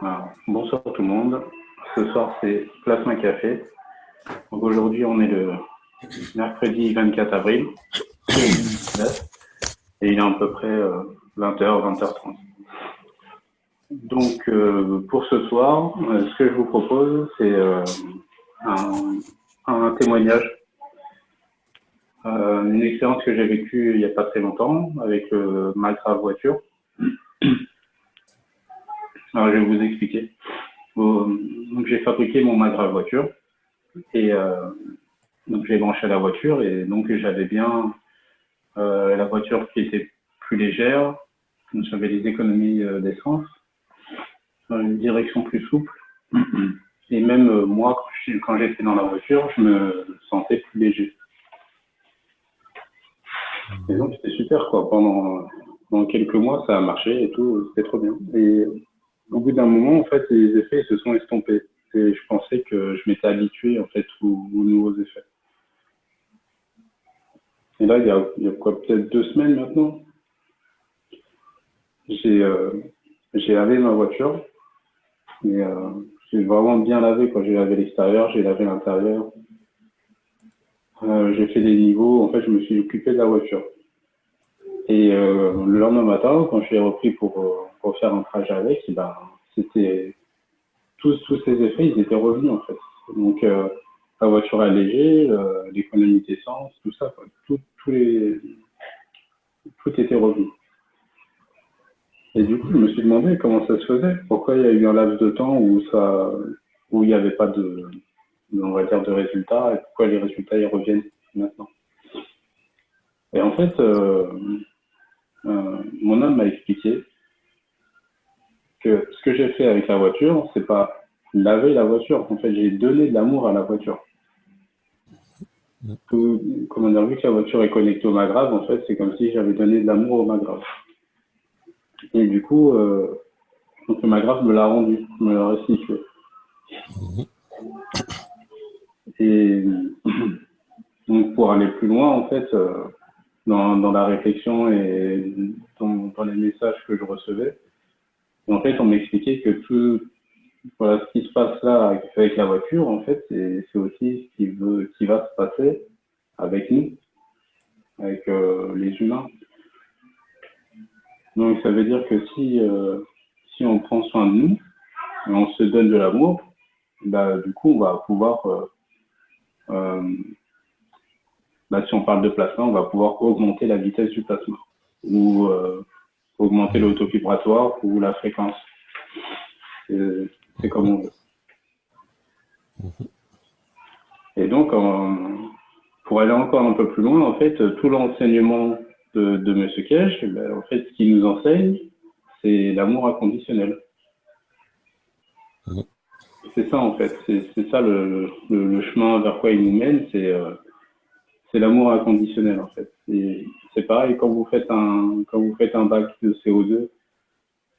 Alors, bonsoir tout le monde. Ce soir, c'est Plasma Café. Donc aujourd'hui, on est le mercredi 24 avril 2019 et il est à peu près 20h, 20h30. Donc pour ce soir, ce que je vous propose, c'est un, un témoignage, une expérience que j'ai vécue il n'y a pas très longtemps avec ma grave voiture. Alors je vais vous expliquer. Donc j'ai fabriqué mon Magra voiture et donc j'ai branché la voiture et donc j'avais bien la voiture qui était plus légère, donc j'avais des économies d'essence, une direction plus souple et même moi quand j'étais dans la voiture je me sentais plus léger. Et donc c'était super quoi. Pendant quelques mois ça a marché et tout, c'était trop bien. Et au bout d'un moment en fait les effets se sont estompés et je pensais que je m'étais habitué en fait aux nouveaux effets. Et là, il y a quoi, peut-être 2 semaines maintenant, j'ai j'ai lavé ma voiture. Et j'ai vraiment bien lavé, quoi. J'ai lavé l'extérieur, j'ai lavé l'intérieur. J'ai fait des niveaux. En fait, je me suis occupé de la voiture. Et le lendemain matin, quand je l'ai repris pour faire un trajet avec, et ben, c'était tous ces effets, ils étaient revenus en fait. Donc la voiture allégée, l'économie d'essence, tout ça, quoi. Tout était revenu. Et du coup, je me suis demandé comment ça se faisait. Pourquoi il y a eu un laps de temps où il n'y avait pas on va dire, de résultats et pourquoi les résultats ils reviennent maintenant. Et en fait, mon homme m'a expliqué que ce que j'ai fait avec la voiture, c'est pas laver la voiture. En fait, j'ai donné de l'amour à la voiture. Comment dire, vu que la voiture est connectée au Magrave, en fait, c'est comme si j'avais donné de l'amour au Magrave. Et du coup, donc le Magrave me l'a rendu, me l'a restitué. Et donc pour aller plus loin, en fait, dans la réflexion et dans les messages que je recevais, et en fait, on m'expliquait que tout, voilà, ce qui se passe là avec la voiture, en fait, c'est aussi ce qui va se passer avec nous, avec les humains. Donc ça veut dire que si on prend soin de nous, et on se donne de l'amour, bah, du coup, on va pouvoir, euh, bah, si on parle de plasma, on va pouvoir augmenter la vitesse du plasma ou augmenter l'auto-vibratoire ou la fréquence. C'est comme on veut. Et donc, pour aller encore un peu plus loin, en fait, tout l'enseignement de M. Kej, ben, en fait, ce qu'il nous enseigne, c'est l'amour inconditionnel. C'est ça, en fait. C'est ça le chemin vers quoi il nous mène, c'est l'amour inconditionnel, en fait. C'est pareil quand vous faites un bac de CO2,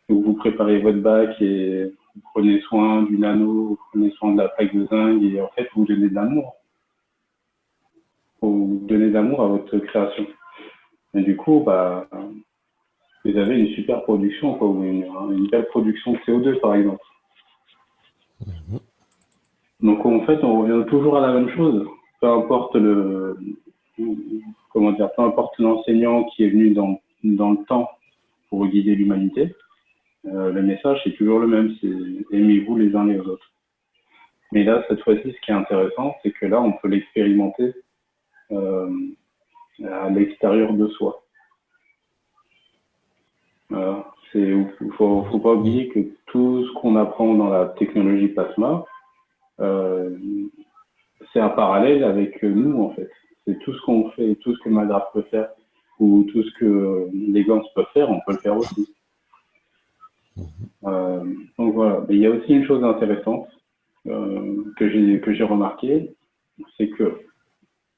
vous préparez votre bac et vous prenez soin du nano, vous prenez soin de la plaque de zinc et en fait, vous donnez de l'amour. Vous donnez de l'amour à votre création. Et du coup, bah, vous avez une super production, quoi, ou une belle production de CO2, par exemple. Donc, en fait, on revient toujours à la même chose. Peu importe comment dire, peu importe l'enseignant qui est venu dans le temps pour guider l'humanité, le message, c'est toujours le même, c'est aimez-vous les uns les autres. Mais là, cette fois-ci, ce qui est intéressant, c'est que là, on peut l'expérimenter euh, à l'extérieur de soi. Voilà. Faut pas oublier que tout ce qu'on apprend dans la technologie plasma, euh, c'est un parallèle avec nous, en fait. C'est tout ce qu'on fait, tout ce que Magraph peut faire, ou tout ce que les Gans peuvent faire, on peut le faire aussi. Euh, donc voilà. Mais il y a aussi une chose intéressante que j'ai remarqué, c'est que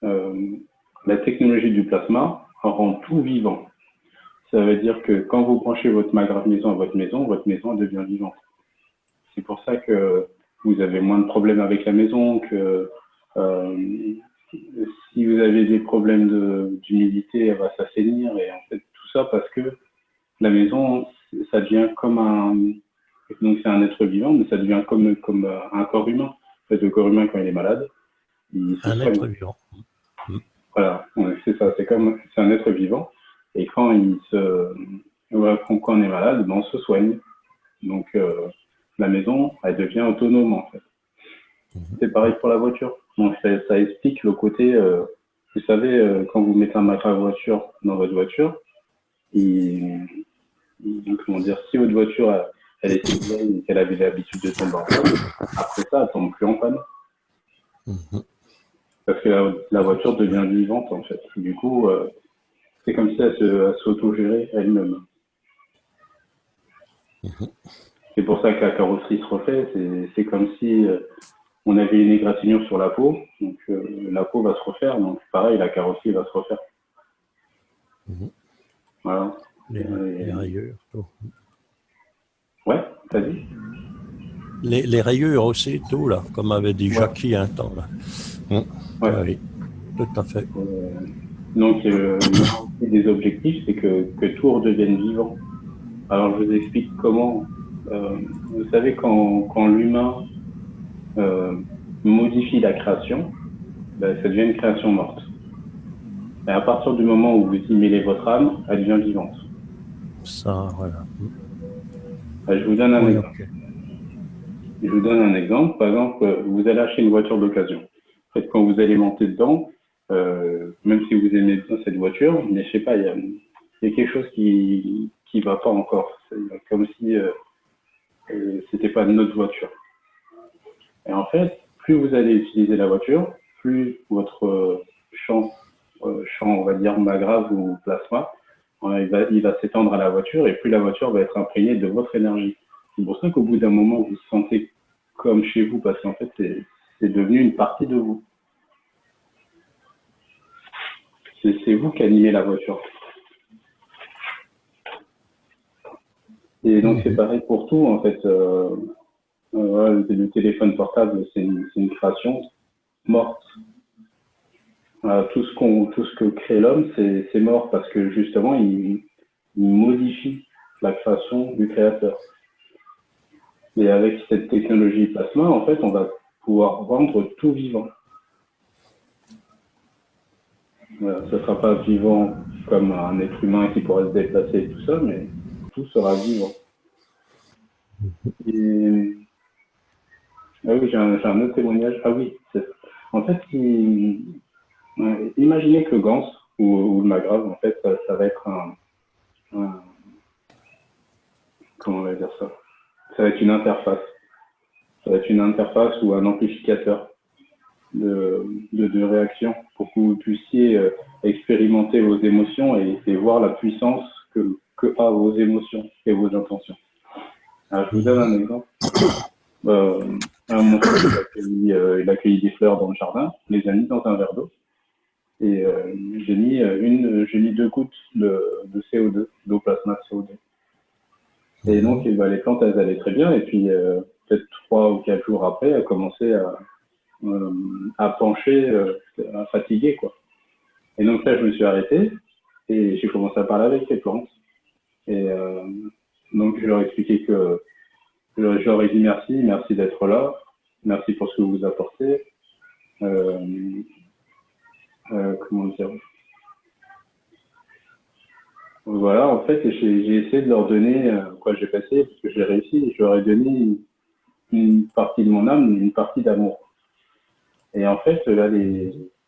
euh, la technologie du plasma rend tout vivant. Ça veut dire que quand vous branchez votre Magraph maison à votre maison devient vivante. C'est pour ça que vous avez moins de problèmes avec la maison, que euh, si vous avez des problèmes d'humidité, elle va s'assainir. Et en fait, tout ça parce que la maison, ça devient comme Donc c'est un être vivant, mais ça devient comme un corps humain. En fait, le corps humain, quand il est malade, il se Un soigne. être vivant. Voilà, ouais, c'est ça, c'est un être vivant. Et quand voilà, quand on est malade, ben, on se soigne. Donc la maison, elle devient autonome en fait. C'est pareil pour la voiture. Donc ça explique le côté, vous savez, quand vous mettez un matelas à voiture dans votre voiture, comment dire, si votre voiture elle était vieille et qu'elle avait l'habitude de tomber en panne, après ça, elle tombe plus en panne. Parce que la voiture devient vivante en fait. Du coup, c'est comme si elle s'auto-gérait elle-même. C'est pour ça que la carrosserie se refait. C'est comme si on avait une égratignure sur la peau. Donc la peau va se refaire. Donc pareil, la carrosserie va se refaire. Voilà. Les rayures. Tout. Ouais, t'as dit Les rayures aussi, tout, là, comme avait dit Ouais. Jackie un temps. Là. Ouais. Oui, tout à fait. Donc, il y a aussi des objectifs, c'est que tout redevienne vivant. Alors, je vous explique comment. Vous savez, quand l'humain euh, modifie la création, ben, ça devient une création morte. Et à partir du moment où vous y mêlez votre âme, elle devient vivante. Ça, voilà. Je vous donne un Oui, exemple. ok. Je vous donne un exemple. Par exemple, vous allez acheter une voiture d'occasion. En fait, quand vous allez monter dedans, même si vous aimez bien cette voiture, mais je sais pas, il y a quelque chose qui va pas encore. C'est comme si c'était pas notre voiture. Et en fait, plus vous allez utiliser la voiture, plus votre champ, champ, on va dire magrave ou plasma, il va s'étendre à la voiture et plus la voiture va être imprégnée de votre énergie. C'est pour ça qu'au bout d'un moment, vous vous sentez comme chez vous parce qu'en fait, c'est devenu une partie de vous. C'est vous qui animez la voiture. Et donc c'est pareil pour tout en fait. Le téléphone portable, c'est une création morte. Tout ce que crée l'homme, c'est mort parce que justement, il modifie la création du créateur. Et avec cette technologie plasma, en fait, on va pouvoir rendre tout vivant. Voilà, ce ne sera pas vivant comme un être humain qui pourrait se déplacer et tout ça, mais tout sera vivant. Et ah oui, j'ai un autre témoignage. Ah oui, en fait, imaginez que le Gans ou le Magrave, en fait, ça va être un, comment on va dire ça? Ça va être une interface. Ça va être une interface ou un amplificateur de réaction pour que vous puissiez expérimenter vos émotions et voir la puissance que a vos émotions et vos intentions. Alors, je vous donne un exemple. Mon frère, il a cueilli des fleurs dans le jardin, il les a mis dans un verre d'eau. Et j'ai mis 2 gouttes de CO2, d'eau plasma CO2. Et donc, les plantes, elles allaient très bien. Et puis, peut-être 3 ou 4 jours après, elles commençaient à pencher, à fatiguer, quoi. Et donc là, je me suis arrêté et j'ai commencé à parler avec les plantes. Et donc, je leur ai expliqué que je leur ai dit merci d'être là, merci pour ce que vous apportez. Comment dire? Voilà, en fait, j'ai essayé de leur donner quoi j'ai passé, parce que j'ai réussi, je leur ai donné une partie de mon âme, une partie d'amour. Et en fait, là,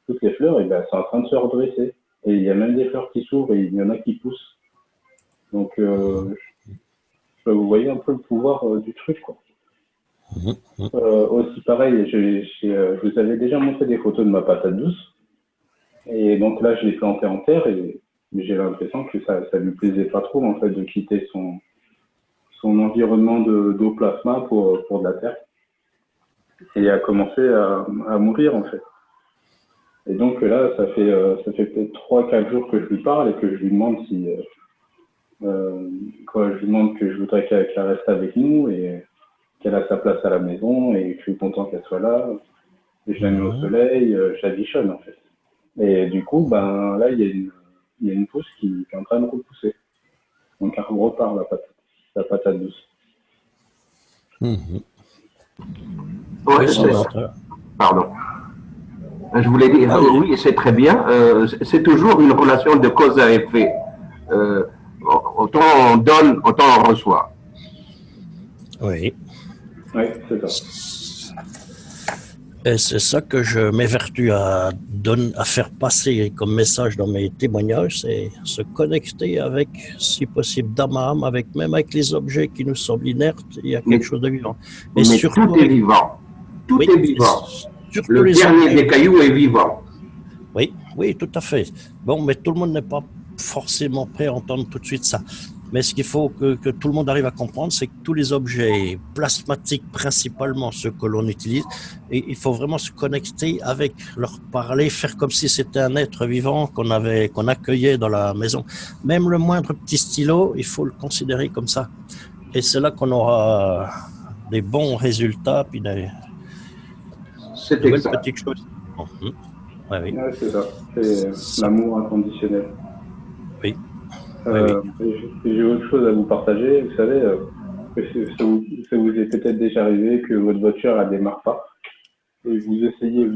toutes les fleurs, eh ben, sont en train de se redresser. Et il y a même des fleurs qui s'ouvrent et il y en a qui poussent. Donc, vous voyez un peu le pouvoir du truc, quoi. Aussi, pareil, je vous avais déjà montré des photos de ma patate douce. Et donc là, je l'ai plantée en terre et j'ai l'impression que ça lui plaisait pas trop, en fait, de quitter son environnement d'eau plasma pour de la terre. Et a commencé à mourir, en fait. Et donc là, ça fait peut-être 3-4 jours que je lui parle et que je lui demande si, je lui demande que je voudrais qu'elle reste avec nous et qu'elle a sa place à la maison et que je suis content qu'elle soit là. Et je la mets au soleil, je la bichonne en fait. Et du coup, ben là, il y a une pousse qui est en train de repousser. Donc elle repart la patate douce. Mhm. Ouais, Oui, ça montre. pardon. Je voulais dire, Ah, oui, c'est très bien. C'est toujours une relation de cause à effet. Euh, autant on donne, autant on reçoit. oui. Oui, c'est ça. Et c'est ça que je m'évertue à faire passer comme message dans mes témoignages, c'est se connecter avec, si possible, d'âme à âme, même avec les objets qui nous semblent inertes, il y a quelque Mais, chose de vivant. Et mais surtout tout est avec, vivant. Tout oui, est et vivant. surtout Le les dernier objets. des cailloux est vivant. Oui, oui, tout à fait. Bon, mais tout le monde n'est pas forcément prêt à entendre tout de suite ça. Mais ce qu'il faut que tout le monde arrive à comprendre, c'est que tous les objets plasmatiques, principalement ceux que l'on utilise, et il faut vraiment se connecter avec, leur parler, faire comme si c'était un être vivant qu'on accueillait dans la maison. Même le moindre petit stylo, il faut le considérer comme ça. Et c'est là qu'on aura des bons résultats, puis des C'est nouvelles exact. petites choses. Ouais, oui, Ouais, c'est ça. C'est l'amour inconditionnel. oui, oui, oui. J'ai autre chose à vous partager. Vous savez, ça vous est peut-être déjà arrivé que votre voiture ne démarre pas. Et vous essayez.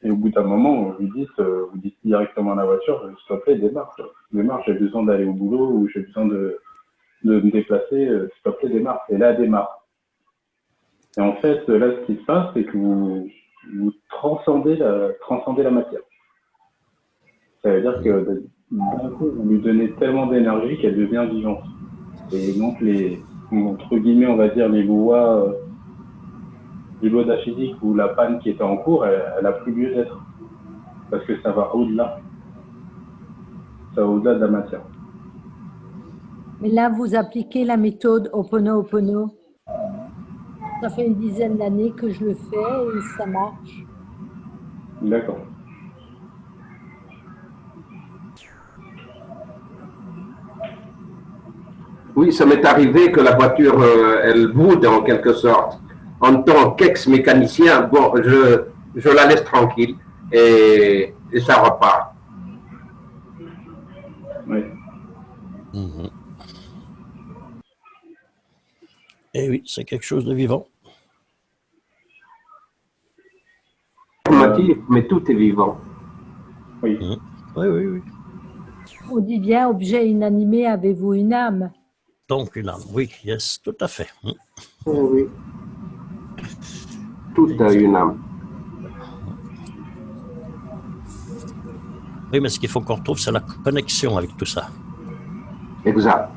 Et au bout d'un moment, vous dites directement à la voiture, s'il te plaît, démarre. Démarre, j'ai besoin d'aller au boulot ou j'ai besoin de me déplacer, s'il te plaît, démarre. Et là, elle démarre. Et en fait, là, ce qui se passe, c'est que vous transcendez la matière. Ça veut dire que d'un coup, vous lui donnez tellement d'énergie qu'elle devient vivante. Et donc, entre guillemets, on va dire, les lois de la physique ou la panne qui était en cours, elle a plus lieu d'être. Parce que ça va au-delà. Ça va au-delà de la matière. Mais là, vous appliquez la méthode Ho'oponopono. Ça fait une dizaine d'années que je le fais et ça marche. D'accord. Oui, ça m'est arrivé que la voiture, elle boude en quelque sorte. En tant qu'ex-mécanicien, bon, je la laisse tranquille et ça repart. Oui. Mhm. Et oui, c'est quelque chose de vivant. Mais tout est vivant. Oui. Mhm. Oui, oui, oui. On dit bien, objet inanimé, avez-vous une âme? Donc une âme, oui, yes, tout à fait. Oui. Tout a Exact. une âme. Oui, mais ce qu'il faut qu'on retrouve, c'est la connexion avec tout ça. Exact.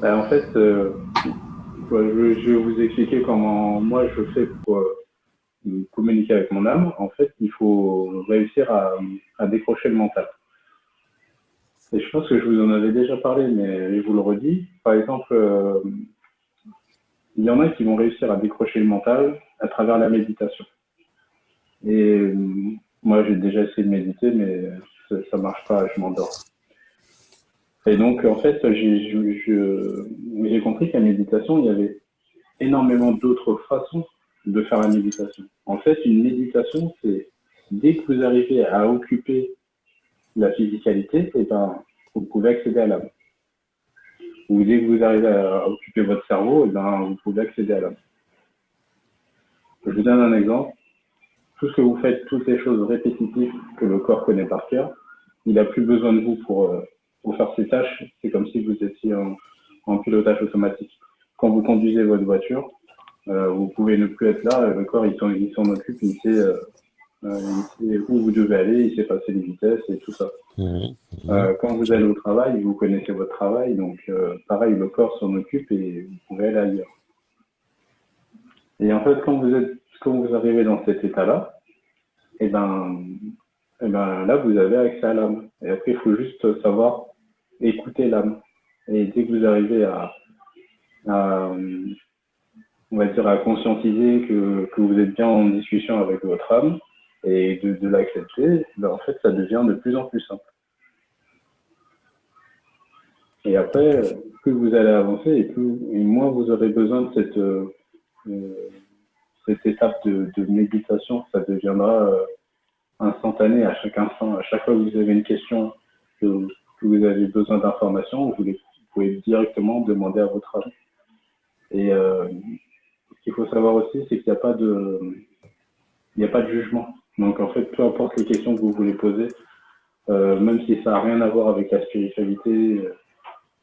En fait, je vais vous expliquer comment moi je fais pour communiquer avec mon âme. En fait, il faut réussir à décrocher le mental. Et je pense que je vous en avais déjà parlé, mais je vous le redis. Par exemple, il y en a qui vont réussir à décrocher le mental à travers la méditation. Et moi, j'ai déjà essayé de méditer, mais ça marche pas, je m'endors. Et donc, en fait, j'ai compris qu'à la méditation, il y avait énormément d'autres façons de faire la méditation. En fait, une méditation, c'est dès que vous arrivez à occuper la physicalité, et ben, vous pouvez accéder à l'âme. Ou dès que vous arrivez à occuper votre cerveau, et ben, vous pouvez accéder à l'âme. Je vous donne un exemple. Tout ce que vous faites, toutes les choses répétitives que le corps connaît par cœur, il n'a plus besoin de vous pour faire ses tâches. C'est comme si vous étiez en pilotage automatique. Quand vous conduisez votre voiture, vous pouvez ne plus être là, le corps il s'en occupe, il sait où vous devez aller, il sait passer les vitesses et tout ça. Quand vous allez au travail, vous connaissez votre travail, donc pareil, le corps s'en occupe et vous pouvez aller ailleurs. Et en fait, quand vous arrivez dans cet état-là, et ben là, vous avez accès à l'âme. Et après, il faut juste savoir écouter l'âme. Et dès que vous arrivez on va dire, à conscientiser que vous êtes bien en discussion avec votre âme et de l'accepter, ben en fait, ça devient de plus en plus simple. Et après, plus vous allez avancer et moins vous aurez besoin de cette étape de méditation. Ça deviendra instantané à chaque instant. À chaque fois que vous avez une question, que vous avez besoin d'informations, pouvez directement demander à votre âme. Et ce qu'il faut savoir aussi, c'est qu'il n'y a pas de jugement. Donc en fait, peu importe les questions que vous voulez poser, même si ça n'a rien à voir avec la spiritualité,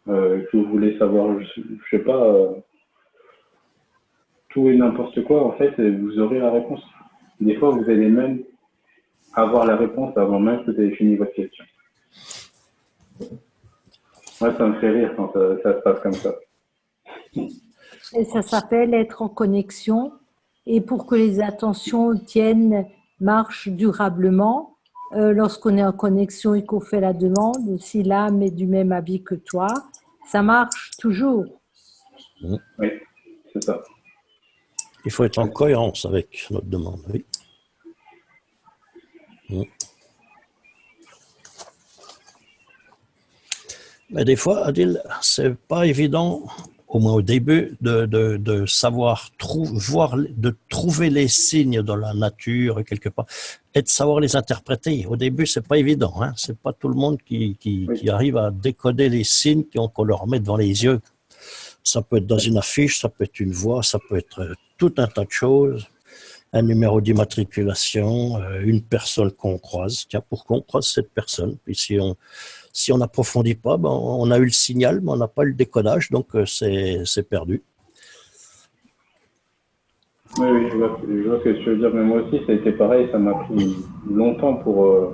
que vous voulez savoir, je sais pas, tout et n'importe quoi, en fait, vous aurez la réponse. Des fois, vous allez même avoir la réponse avant même que vous ayez fini votre question. Moi, ça me fait rire quand ça se passe comme ça. Et ça s'appelle être en connexion. Et pour que les attentions marchent durablement, lorsqu'on est en connexion et qu'on fait la demande, si l'âme est du même avis que toi, ça marche toujours. Oui, c'est ça. Il faut être en cohérence avec notre demande, oui. Mais des fois, Adil, c'est pas évident, au moins au début, de savoir de trouver les signes dans la nature quelque part et de savoir les interpréter. Au début, c'est pas évident, hein. C'est pas tout le monde qui arrive à décoder les signes qu'on leur met devant les yeux. Ça peut être dans une affiche, ça peut être une voix, ça peut être tout un tas de choses. Un numéro d'immatriculation, une personne qu'on croise. Tiens, pourquoi on croise cette personne? Puis si on n'approfondit pas, ben, on a eu le signal, mais on n'a pas eu le décodage, donc c'est perdu. Oui, je vois ce que tu veux dire, mais moi aussi, ça a été pareil, ça m'a pris longtemps pour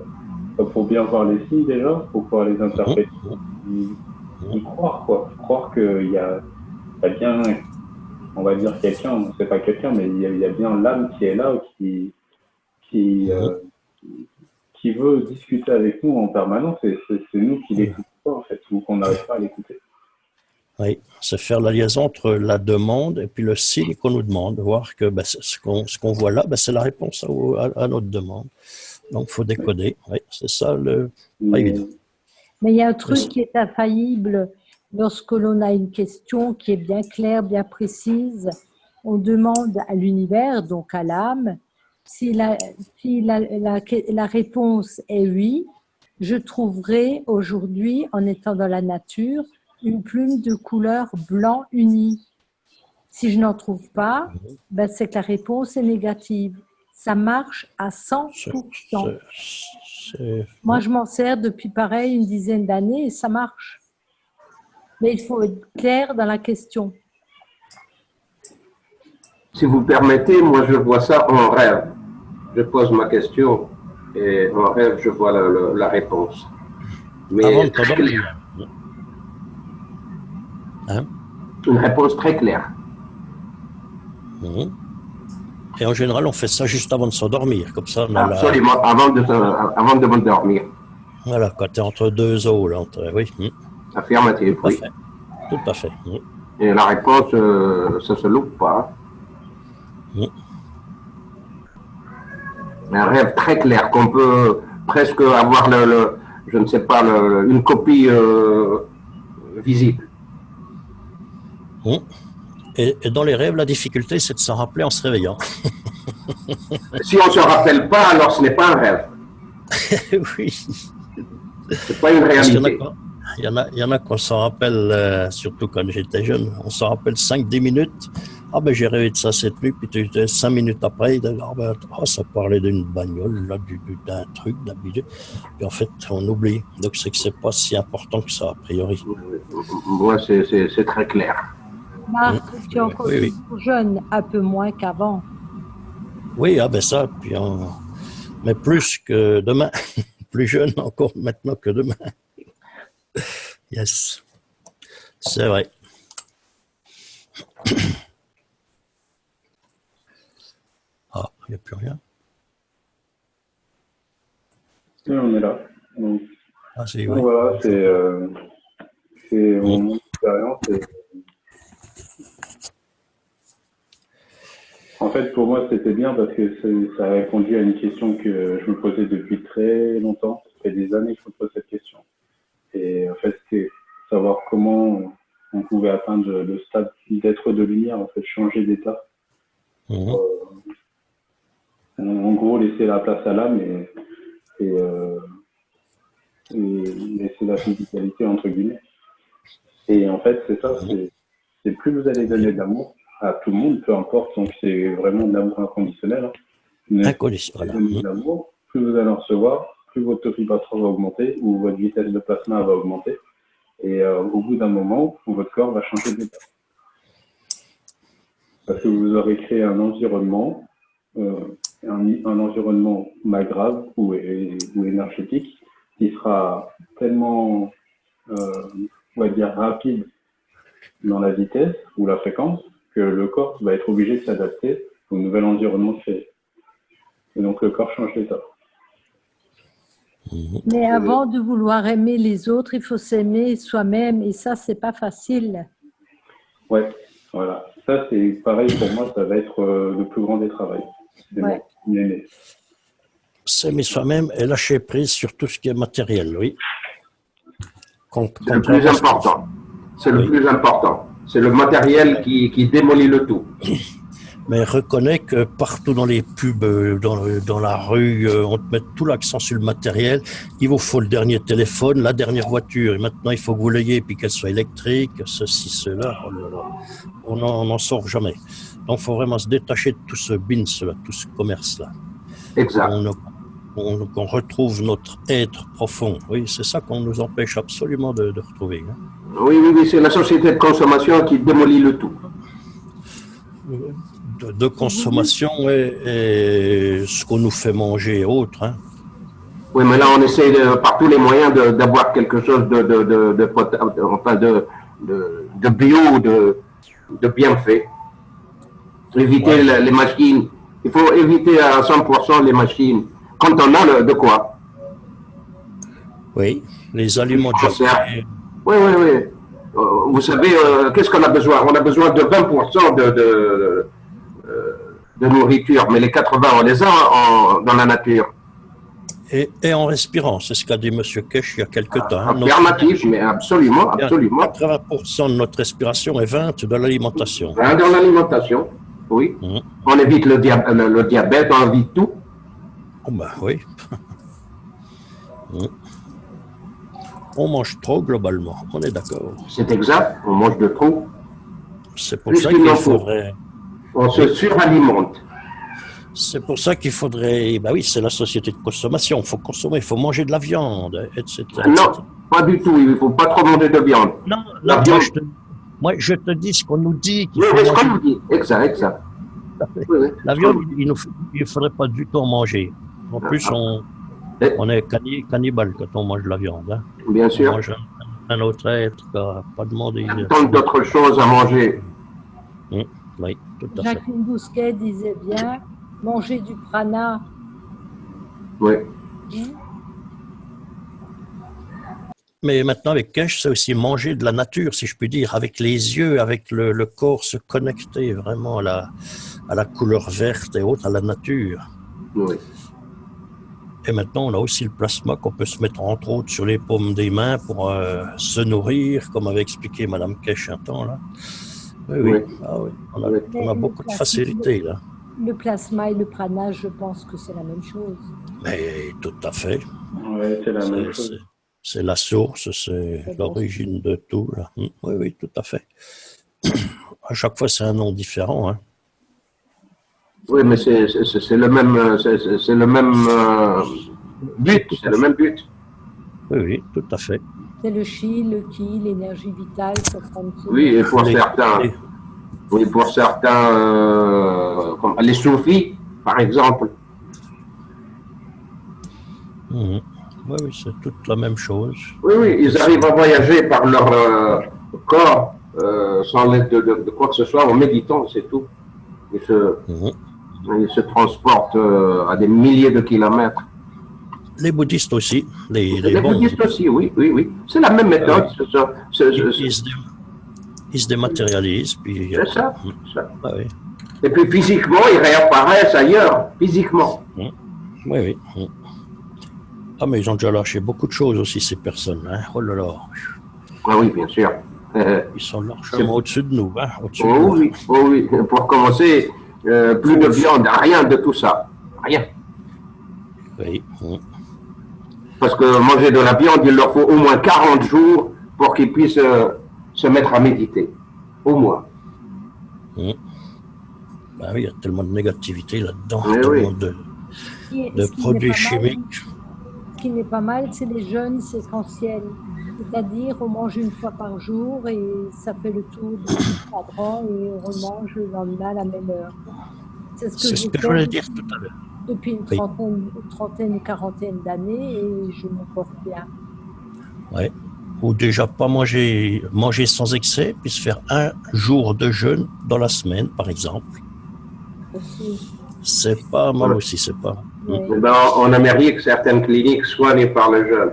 bien voir les signes déjà, pour pouvoir les interpréter, y croire, quoi. Croire qu'il y a bien, on va dire quelqu'un, c'est pas quelqu'un, mais il y a bien l'âme qui est là, qui veut discuter avec nous en permanence, et c'est nous qui l'écoutons pas, en fait, ou qu'on n'arrive pas à l'écouter. Oui, c'est faire la liaison entre la demande et puis le signe qu'on nous demande, voir que ben, ce qu'on voit là, ben, c'est la réponse à notre demande. Donc, il faut décoder. Oui, c'est ça pas évident. Mais il y a un truc qui est infaillible. Lorsque l'on a une question qui est bien claire, bien précise, on demande à l'univers, donc à l'âme, si la réponse est oui, je trouverai aujourd'hui, en étant dans la nature, une plume de couleur blanc unie. Si je n'en trouve pas, ben c'est que la réponse est négative. Ça marche à 100%. Moi, je m'en sers depuis pareil une dizaine d'années et ça marche. Mais il faut être clair dans la question. Si vous permettez, moi je vois ça en rêve. Je pose ma question et en rêve je vois la réponse. Mais très claire. Hein? Une réponse très claire. Et en général, on fait ça juste avant de s'endormir. Comme ça, on a absolument, avant de m'endormir. Voilà, quand tu es entre deux eaux, là, oui. Affirmatif, oui. Tout à fait. Et la réponse, ça se loupe pas. Un rêve très clair qu'on peut presque avoir je ne sais pas, une copie visible. Et dans les rêves, la difficulté, c'est de s'en rappeler en se réveillant. Si on ne se rappelle pas, alors ce n'est pas un rêve. Oui. C'est pas une réalité. Il y en a qu'on s'en rappelle, surtout quand j'étais jeune, on s'en rappelle 5-10 minutes. Ah ben j'ai rêvé de ça cette nuit, puis 5 minutes après, ça parlait d'une bagnole, d'un truc, d'un bidule. Puis en fait, on oublie. Donc c'est que c'est pas si important que ça, a priori. Moi, c'est très clair. Marc, tu es encore jeune, un peu moins qu'avant. Oui, ah ben ça, puis mais plus que demain. Plus jeune encore maintenant que demain. Yes, c'est vrai. Ah, il n'y a plus rien. Oui, on est là. Donc, c'est voilà, c'est mon expérience. En fait, pour moi, c'était bien parce que ça a répondu à une question que je me posais depuis très longtemps. Ça fait des années que je me pose cette question. Et en fait, c'était savoir comment on pouvait atteindre le stade d'être de lumière, en fait, changer d'état. En gros, laisser la place à l'âme et laisser la physicalité, entre guillemets. Et en fait, c'est ça, c'est plus vous allez donner de l'amour à tout le monde, peu importe, donc c'est vraiment de l'amour inconditionnel. Hein. Mais Inconditionnel. plus vous donnez de l'amour, plus vous allez en recevoir, plus votre taux vibratoire va augmenter ou votre vitesse de plasma va augmenter. Et au bout d'un moment, votre corps va changer d'état. Parce que vous aurez créé un environnement, un environnement grave ou énergétique qui sera tellement, on va dire, rapide dans la vitesse ou la fréquence que le corps va être obligé de s'adapter au nouvel environnement créé. Et donc le corps change d'état. Mais avant de vouloir aimer les autres, il faut s'aimer soi-même et ça, c'est pas facile. Ouais, voilà. Ça, c'est pareil pour moi, ça va être le plus grand des travails. Ouais. S'aimer soi-même et lâcher prise sur tout ce qui est matériel, oui. C'est le plus important. C'est le plus important. C'est le matériel qui démolit le tout. Mais reconnais que partout dans les pubs, dans la rue, on te met tout l'accent sur le matériel. Il vous faut le dernier téléphone, la dernière voiture. Et maintenant, il faut que vous l'ayez, puis qu'elle soit électrique, ceci, cela. Oh là là. On n'en sort jamais. Donc, il faut vraiment se détacher de tout ce business-là, tout ce commerce-là. Exact. Qu'on retrouve notre être profond. Oui, c'est ça qu'on nous empêche absolument de retrouver. Hein. Oui, c'est la société de consommation qui démolit le tout. De consommation et ce qu'on nous fait manger et autres. Hein. Oui, mais là, on essaie par tous les moyens d'avoir quelque chose de bio, de bien fait. Éviter les machines. Il faut éviter à 100% les machines. Quand on a de quoi. Oui, les aliments de Oui. Vous savez, qu'est-ce qu'on a besoin? On a besoin de 20% de nourriture, mais les 80, on les a dans la nature. Et en respirant, c'est ce qu'a dit M. Kesh il y a quelque temps. Hein. Affirmatif, mais absolument. 80% de notre respiration et 20% de l'alimentation. 20% dans l'alimentation, oui. On évite le diabète, on évite tout. Oh ben oui. On mange trop globalement, on est d'accord. C'est exact, on mange de trop. C'est pour ça qu'il faudrait... On se suralimente. C'est pour ça qu'il faudrait... Ben oui, c'est la société de consommation, il faut consommer, il faut manger de la viande, etc. Non, pas du tout, il ne faut pas trop manger de viande. Non, moi je te dis ce qu'on nous dit. Oui, ce qu'on nous dit, exact. Oui. La viande, il ne faudrait pas du tout en manger. En plus, on est cannibale quand on mange de la viande. Hein. Bien sûr. On mange un autre être qui n'a pas demandé. Tant d'autres choses à manger. Oui, tout à fait. Jacqueline Bousquet disait bien, manger du prana. Oui. Mais maintenant, avec Kesh, c'est aussi manger de la nature, si je puis dire, avec les yeux, avec le corps, se connecter vraiment à la couleur verte et autres, à la nature. Oui. Et maintenant, on a aussi le plasma qu'on peut se mettre, entre autres, sur les paumes des mains pour se nourrir, comme avait expliqué Mme Kesh un temps, là. Oui. Ah, oui. On a beaucoup de facilité, là. Le plasma et le prana, je pense que c'est la même chose. Mais tout à fait. Oui, c'est la même chose. C'est la source, c'est l'origine de tout, là. Oui, tout à fait. À chaque fois, c'est un nom différent, hein. Oui, mais c'est le même, but, c'est le même but. Oui, tout à fait. C'est le chi, le ki, l'énergie vitale. Oui, et pour certains, comme les soufis, par exemple. Oui, c'est toute la même chose. Oui, ils arrivent à voyager par leur corps sans l'aide de quoi que ce soit, en méditant, c'est tout. Ils se transportent à des milliers de kilomètres. Les bouddhistes aussi. Les bouddhistes aussi, oui. C'est la même méthode. Ils se dématérialisent. C'est ça. Ah, oui. Et puis physiquement, ils réapparaissent ailleurs, physiquement. Oui. Ah, mais ils ont déjà lâché beaucoup de choses aussi, ces personnes. Hein. Oh là là. Ah oui, bien sûr. Ils sont largement au-dessus de nous. Hein, oui. Pour commencer, plus de viande, rien de tout ça. Rien. Oui. Parce que manger de la viande, il leur faut au moins 40 jours pour qu'ils puissent se mettre à méditer, au moins. Ben oui, il y a tellement de négativité là-dedans, Mais tellement oui. de produits chimiques. Ce qui n'est pas mal, c'est les jeûnes séquentiels. C'est-à-dire, on mange une fois par jour et ça fait le tour du cadran et on remange le lendemain à la même heure. C'est ce que C'est ce j'ai que je fait voulais dire tout à l'heure. depuis une Oui. trentaine, quarantaine d'années et je me porte bien. Ouais. Ou déjà pas manger sans excès, puis se faire un jour de jeûne dans la semaine, par exemple. Aussi. C'est pas mal Ouais. aussi, c'est pas. Oui. Eh ben, en Amérique, certaines cliniques soignent par le jeûne.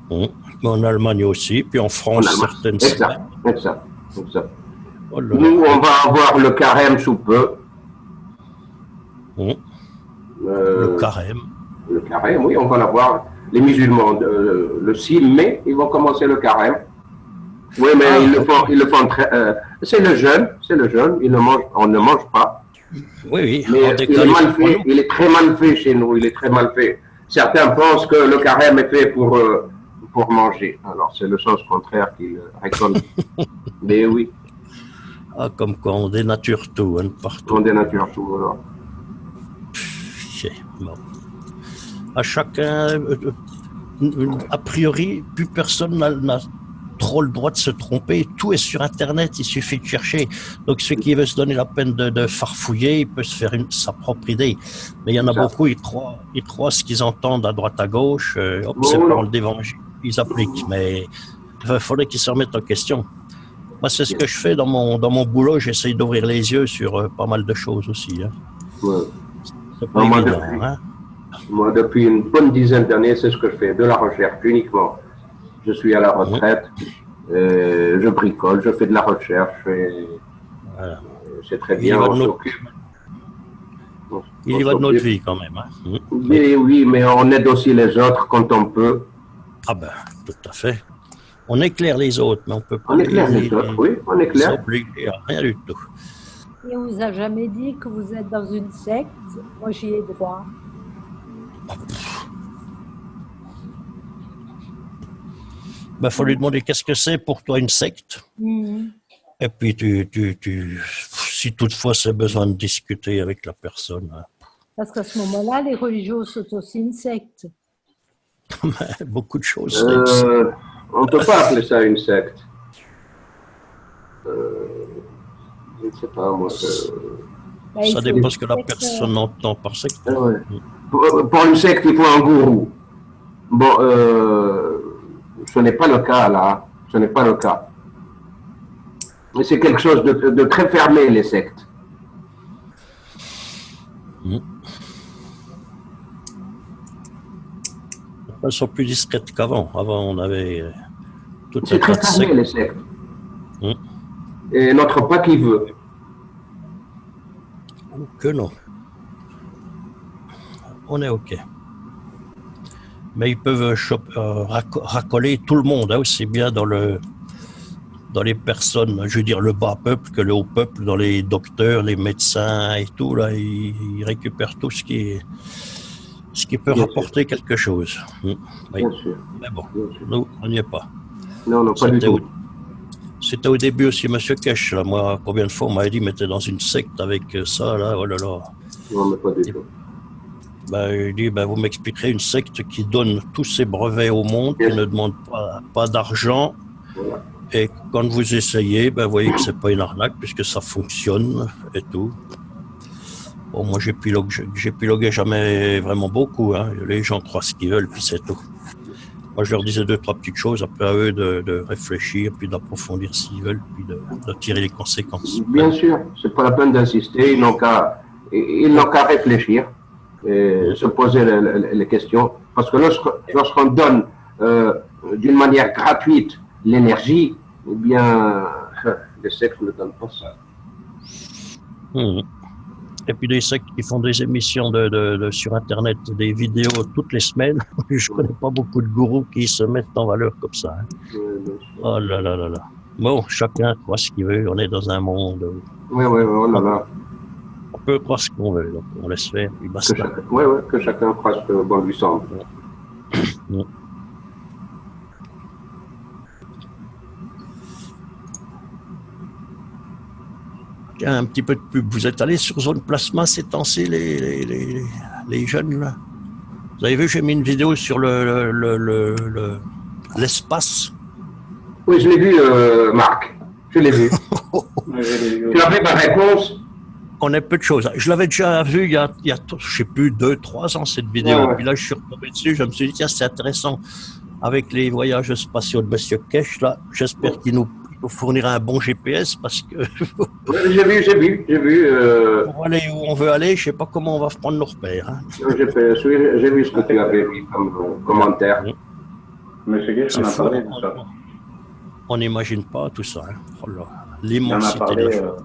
Mais en Allemagne aussi, puis en En France, Allemagne. certaines Exact, semaines. exact, exact. Oh là là. Nous, on va avoir le carême sous peu. Le carême. Le carême, oui, on va l'avoir. Les musulmans, le 6 mai, ils vont commencer le carême. Oui, mais Ah, ils le font très. C'est le jeûne, on ne mange pas. Oui, oui. Mais en il est décalé mal pour fait, nous. il est très mal fait chez nous, il est très mal fait. Certains pensent que le carême est fait pour manger. Alors c'est le sens contraire qu'ils récoltent. Mais oui, Ah, comme quoi on dénature tout, hein, partout. on dénature tout. Alors. Bon. À chacun, a priori, plus personne n'a trop le droit de se tromper. Tout est sur Internet, il suffit de chercher. Donc, ceux qui veulent se donner la peine de farfouiller, il peut se faire sa propre idée. Mais il y en a beaucoup, ils croient ce qu'ils entendent à droite à gauche. Hop, c'est parole d'évangile, ils appliquent. Mais il faudrait qu'ils se remettent en question. Moi, c'est ce que je fais dans mon boulot. J'essaye d'ouvrir les yeux sur pas mal de choses aussi. Hein. Ouais. C'est pas évident. Hein. Moi, depuis une bonne dizaine d'années, c'est ce que je fais, de la recherche uniquement. Je suis à la retraite, je bricole, je fais de la recherche, et voilà. C'est très bien. Il y va de notre vie quand même. Hein. Mais oui, mais on aide aussi les autres quand on peut. Ah ben, tout à fait. On éclaire les autres, mais on peut pas. On éclaire les autres, oui, on éclaire. Obliger à rien du tout. Et on vous a jamais dit que vous êtes dans une secte? Moi, j'y ai droit. Ben, faut lui demander qu'est-ce que c'est pour toi une secte. Et puis, si toutefois c'est besoin de discuter avec la personne. Hein. Parce qu'à ce moment-là, les religieux sont aussi une secte. Beaucoup de choses. On ne peut pas appeler ça une secte. Je ne sais pas, moi. Ça dépend ce que la personne entend par secte. Ouais. Pour une secte, il faut un gourou. Bon, ce n'est pas le cas là. Ce n'est pas le cas. Mais c'est quelque chose de très fermé, les sectes. Elles sont plus discrètes qu'avant. Avant, on avait toute C'est très fermé, les sectes. Et notre pas qui veut. Que non. On est OK. Mais ils peuvent racoler tout le monde, hein, aussi bien dans les personnes, je veux dire le bas peuple que le haut peuple, dans les docteurs, les médecins et tout, là, ils récupèrent tout ce qui peut rapporter quelque chose. Oui. Bien sûr. Mais bon, nous, on n'y est pas. Non, non, pas du tout. C'était au début aussi, M. Kesh, là, moi, combien de fois on m'avait dit, mais t'es dans une secte avec ça, là, oh là là. Non, mais pas du tout. Il dit, vous m'expliquerez une secte qui donne tous ses brevets au monde, qui ne demande pas d'argent, voilà. Et quand vous essayez, vous voyez que c'est pas une arnaque, puisque ça fonctionne et tout. Bon, moi, j'épiloguais jamais vraiment beaucoup, hein. Les gens croient ce qu'ils veulent, puis c'est tout. Moi, je leur disais 2-3 petites choses, après à eux de réfléchir, puis d'approfondir s'ils veulent, puis de tirer les conséquences. Bien sûr, c'est pas la peine d'insister, ils n'ont qu'à réfléchir et se poser les questions. Parce que lorsqu'on donne d'une manière gratuite l'énergie, eh bien, les sectes ne donnent pas ça. Et puis des sectes qui font des émissions sur Internet, des vidéos toutes les semaines. Je connais pas beaucoup de gourous qui se mettent en valeur comme ça. Hein. Oh là là là là. Bon, chacun croit ce qu'il veut. On est dans un monde où oh là là. On peut croire ce qu'on veut, donc on laisse faire, puis basta. Que chacun croit ce que bon lui semble. Tiens, un petit peu de pub. Vous êtes allé sur Zone Plasma ces temps-ci, les jeunes, là? Vous avez vu, j'ai mis une vidéo sur l'espace. Oui, je l'ai vu, Marc. Je l'ai vu. Tu as vu ma réponse? On a peu de choses. Je l'avais déjà vu il y a je sais plus, 2-3 ans, cette vidéo. Ouais. Puis là, je suis retombé dessus. Je me suis dit, tiens, c'est intéressant. Avec les voyages spatiaux de M. Kesh, là, j'espère qu'il nous fournira un bon GPS parce que J'ai vu. pour aller où on veut aller, je sais pas comment on va prendre nos repères. Hein. J'ai vu ce que tu avais mis comme commentaire. Monsieur Guest, on a parlé de ça. On n'imagine pas tout ça. Hein. Oh là, Il en l'immensité de la chose.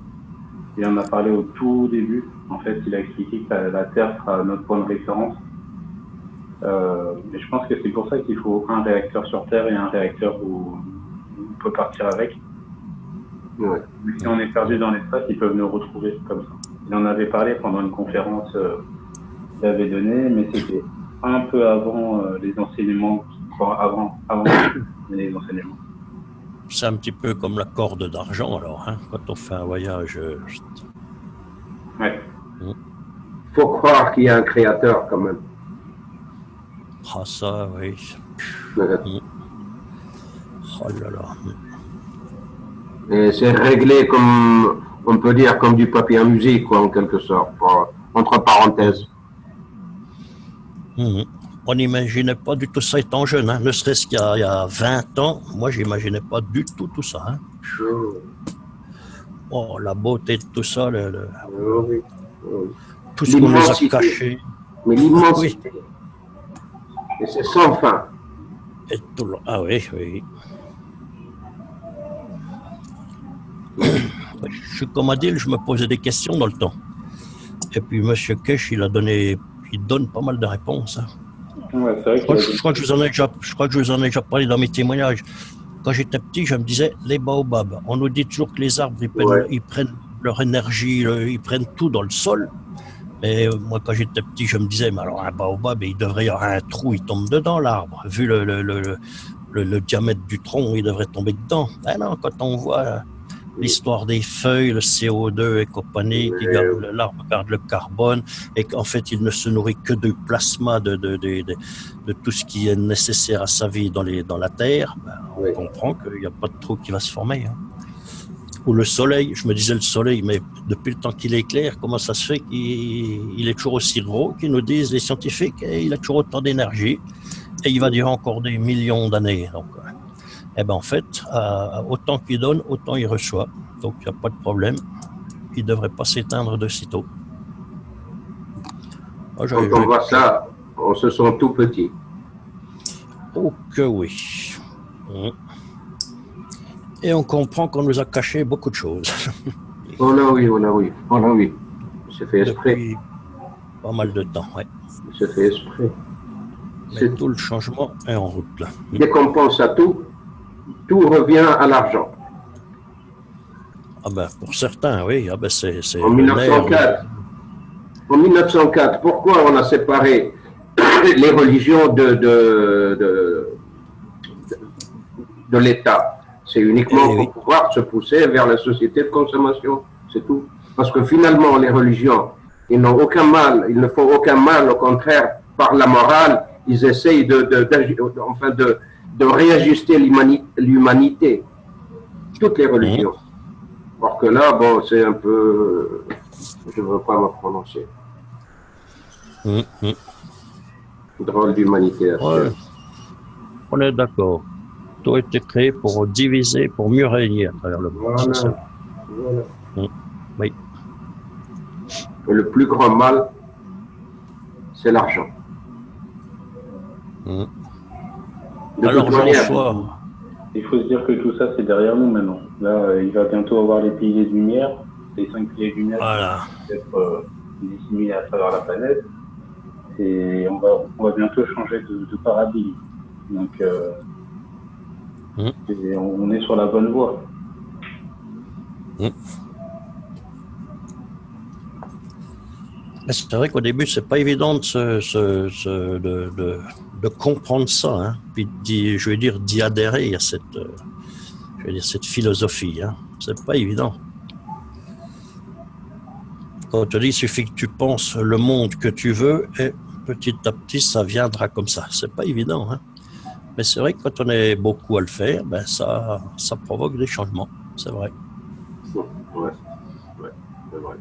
Il en a parlé au tout début. En fait, il a expliqué que la Terre sera notre point de référence. Et je pense que c'est pour ça qu'il faut un réacteur sur Terre et un réacteur où on peut partir avec. Ouais. Si on est perdu dans l'espace, ils peuvent nous retrouver comme ça. Il en avait parlé pendant une conférence qu'il avait donnée, mais c'était un peu avant les enseignements, avant les enseignements. C'est un petit peu comme la corde d'argent, alors, hein, quand on fait un voyage. Ouais. Faut croire qu'il y a un créateur quand même. Ah, ça, oui. Oh là là. Et c'est réglé comme, on peut dire, comme du papier à musique, quoi, en quelque sorte, entre parenthèses. On n'imaginait pas du tout ça étant jeune, hein. Ne serait-ce qu'il y a 20 ans, moi, j'imaginais pas du tout ça. Hein. Oh, la beauté de tout ça, Oui. tout ce qu'on nous a caché. Mais l'immensité. Oui. Et c'est sans fin. Et tout le... Ah oui. Je suis comme Adil, je me posais des questions dans le temps. Et puis M. Kesh, il donne pas mal de réponses. Hein. Ouais, c'est vrai je crois que je vous en ai déjà parlé dans mes témoignages. Quand j'étais petit, je me disais, les baobabs, on nous dit toujours que les arbres, ils prennent leur énergie, ils prennent tout dans le sol. Mais moi, quand j'étais petit, je me disais, mais alors un baobab, il devrait y avoir un trou, il tombe dedans, l'arbre. Vu le diamètre du tronc, il devrait tomber dedans. Ah non, quand on voit l'histoire des feuilles, le CO2 et compagnie, l'arbre garde le carbone, et qu'en fait, il ne se nourrit que de plasma, de tout ce qui est nécessaire à sa vie dans la Terre, on comprend qu'il n'y a pas de trou qui va se former. Hein. Ou le soleil, je me disais le soleil, mais depuis le temps qu'il éclaire, comment ça se fait qu'il est toujours aussi gros, qu'ils nous disent les scientifiques, et il a toujours autant d'énergie, et il va durer encore des millions d'années. Donc, en fait, autant qu'il donne, autant il reçoit. Donc, il n'y a pas de problème. Il ne devrait pas s'éteindre de sitôt. Quand on voit ça, on se sent tout petit. Oh que oui. Et on comprend qu'on nous a caché beaucoup de choses. On a oui. C'est fait exprès. Depuis pas mal de temps, oui. C'est fait exprès. Mais tout le changement est en route, là. Dès qu'on pense à tout revient à l'argent. Ah ben, pour certains, oui. Ah ben, c'est en 1904. En 1904, pourquoi on a séparé les religions de l'État? C'est uniquement pour pouvoir se pousser vers la société de consommation, c'est tout. Parce que finalement, les religions, ils n'ont aucun mal, ils ne font aucun mal, au contraire, par la morale, ils essayent de réajuster l'humanité. Toutes les religions. Alors que là, bon, c'est un peu... Je ne veux pas me prononcer. Drôle d'humanité. Ouais. On est d'accord. Tout a été créé pour diviser, pour mieux régner à travers le monde. Voilà. Oui. Et le plus grand mal, c'est l'argent. Alors, Jean-François, il faut se dire que tout ça, c'est derrière nous maintenant. Là, il va bientôt avoir les piliers de lumière, les 5 piliers de lumière qui vont être disséminés à travers la planète. Et on va bientôt changer de paradigme. Donc, on est sur la bonne voie. C'est vrai qu'au début, c'est pas évident de comprendre ça, hein. Puis je veux dire d'y adhérer à cette philosophie. Hein. C'est pas évident. Quand on te dit, il suffit que tu penses le monde que tu veux et petit à petit, ça viendra comme ça. C'est pas évident, hein. Mais c'est vrai que quand on est beaucoup à le faire, ben ça provoque des changements. C'est vrai. Ouais, ouais, c'est vrai.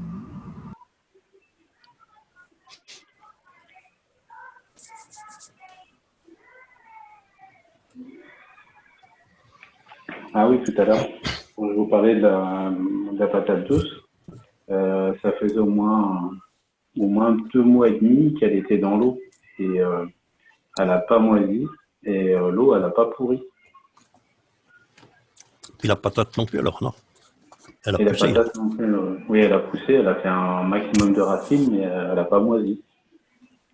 Ah oui, tout à l'heure, quand je vous parlais de la patate douce, ça faisait au moins 2 mois et demi qu'elle était dans l'eau. Et elle n'a pas moisi et l'eau, elle n'a pas pourri. Puis la patate non plus, alors non. Elle a Et la poussé. patate non plus, oui, elle a poussé, elle a fait un maximum de racines, mais elle n'a pas moisi.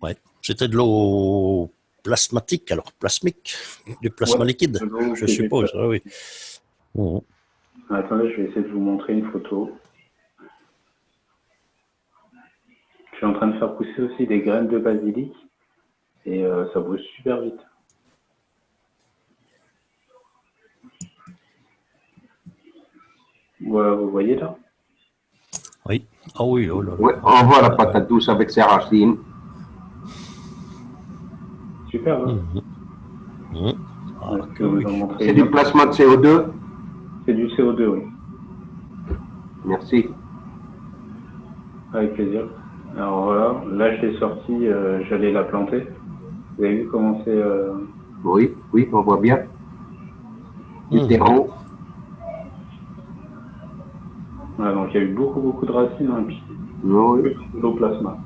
Ouais. C'était de l'eau plasmatique, alors plasmique, du plasma Ouais, liquide, de l'eau je que j'ai suppose. pas. Ah oui. Mhm. Attendez, je vais essayer de vous montrer une photo. Je suis en train de faire pousser aussi des graines de basilic et ça pousse super vite. Voilà, vous voyez là? Oui. Ah oui, oh là là. Ouais, on voit la patate douce avec ses racines. Super, hein? Mhm. Mhm. Ah, Je que peux vous oui. en montrer C'est une du autre. plasma de CO2. C'est du CO2, oui. Merci. Avec plaisir. Alors voilà, là je l'ai sorti, j'allais la planter. Vous avez vu comment c'est Oui, oui, on voit bien. Du Mhm. terreau. voilà, donc il y a eu beaucoup de racines, hein, puis Oui. que de l'eau plasma.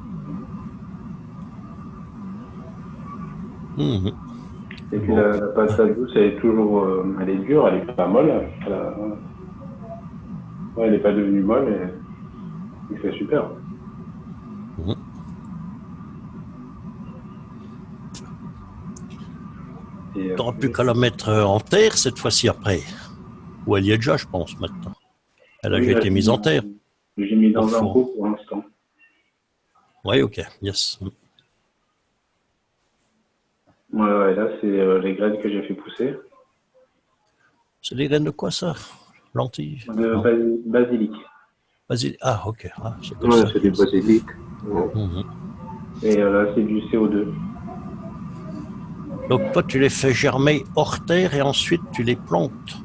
Mhm. Et puis Bon. la patate douce, elle est toujours, elle est dure, elle est pas molle. Ouais, elle n'est pas devenue molle et c'est super. Mhm. Et, T'auras plus qu'à la mettre en terre cette fois-ci après. Ou elle y est déjà, je pense, maintenant. Elle a oui, déjà là été mise en terre j'ai mis au dans un fond. pot pour l'instant. Oui, ok, yes. Ouais, là c'est les graines que j'ai fait pousser. C'est des graines de quoi ça? Lentilles? De Non. basilic. Vas-y. Ah, ok. Ah, c'est comme Ouais, ça. c'est du Yes. basilic. Ouais. Mhm. Et là c'est du CO2. Donc toi, tu les fais germer hors terre et ensuite tu les plantes.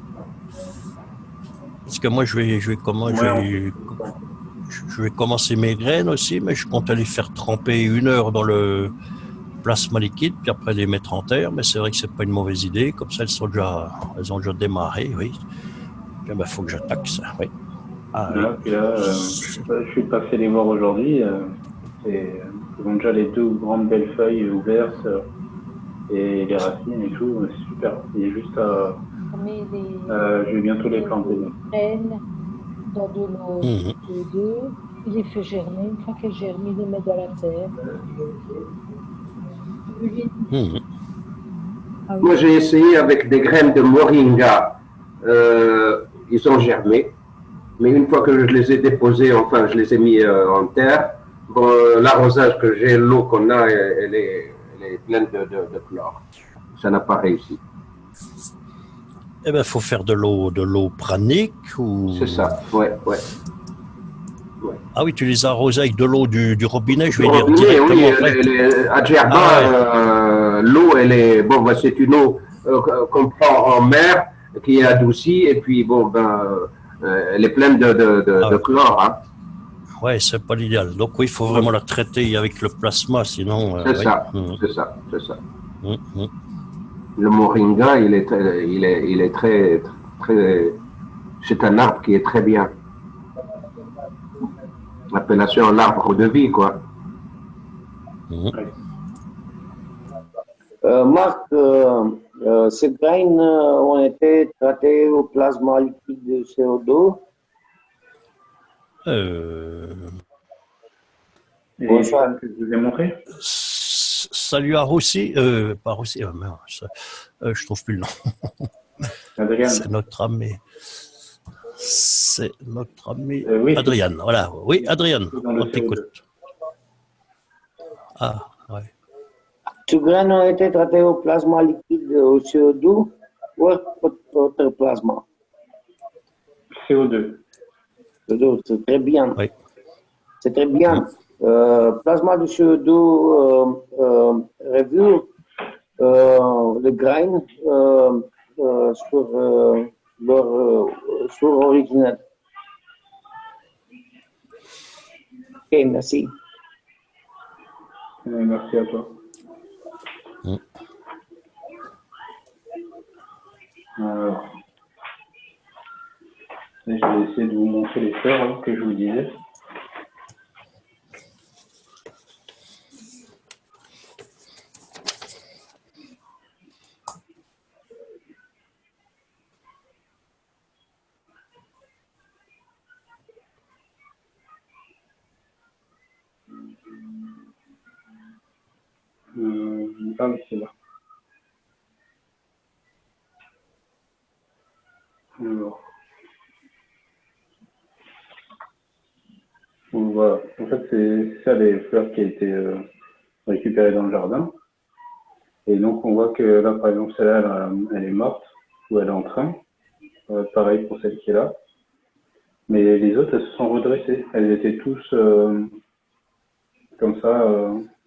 Parce que moi, Ouais, je vais commencer mes graines aussi, mais je compte les faire tremper 1 heure dans le plasma liquide, puis après les mettre en terre. Mais c'est vrai que c'est pas une mauvaise idée. Comme ça, elles ont déjà démarré, oui. Puis, ben, faut que j'attaque ça, oui. Ah oui. voilà, puis là, je suis passé les voir aujourd'hui. Ils ont déjà les 2 grandes belles feuilles ouvertes et les racines et tout. C'est super. Il est juste à. Mais Je vais bientôt les planter. les graines dans de l'eau Mhm. CO2, il les fait germer. Une fois qu'elles germent, il les met dans la terre. Mhm. Ah Moi, oui. j'ai essayé avec des graines de moringa. Ils ont germé. Mais une fois que je les ai déposées, enfin, je les ai mis en terre, bon, l'arrosage que j'ai, l'eau qu'on a, elle est pleine de chlore. Ça n'a pas réussi. Eh ben, faut faire de l'eau pranique ou. C'est ça, ouais, ouais. Ah oui, tu les arroses avec de l'eau du robinet, je Du vais dire robinet, oui, directement après. à Djerba, Ah ouais. l'eau, elle est, bon, ben, c'est une eau qu'on prend en mer, qui est adoucie, et puis, bon, ben, elle est pleine Ah de ouais. chlore, hein. Ouais, c'est pas l'idéal. Donc oui, il faut vraiment la traiter avec le plasma, sinon. C'est Oui. ça, Mhm. c'est ça, c'est ça. Mhm. Le moringa, il est très, c'est un arbre qui est très bien. L'appellation l'arbre de vie, quoi. Mhm. Marc, ces graines ont été traitées au plasma liquide de CO2. Et Bonsoir. que je vous ai montré. Salut à Russie, pas Russie, merde, je trouve plus le nom. Adrien. C'est notre ami. C'est notre ami Oui, Adrian. Voilà. Oui, Adrian, c'est dans le on CO2. t'écoute. Ah, ouais. Ces graines ont été traitées au plasma liquide au CO2 ou autre plasma. CO2. C'est très bien. Oui. C'est très bien. Plasma de CO2 revu le grain sur original. Ok, merci. Merci à toi. Alors, je vais essayer de vous montrer les fleurs hein, que je vous disais. Ah oui, c'est là. Alors, donc voilà. En fait, c'est ça les fleurs qui a été récupérées dans le jardin. Et donc, on voit que là, par exemple, celle-là, elle est morte ou elle est en train. Pareil pour celle qui est là. Mais les autres, elles se sont redressées. Elles étaient tous comme ça,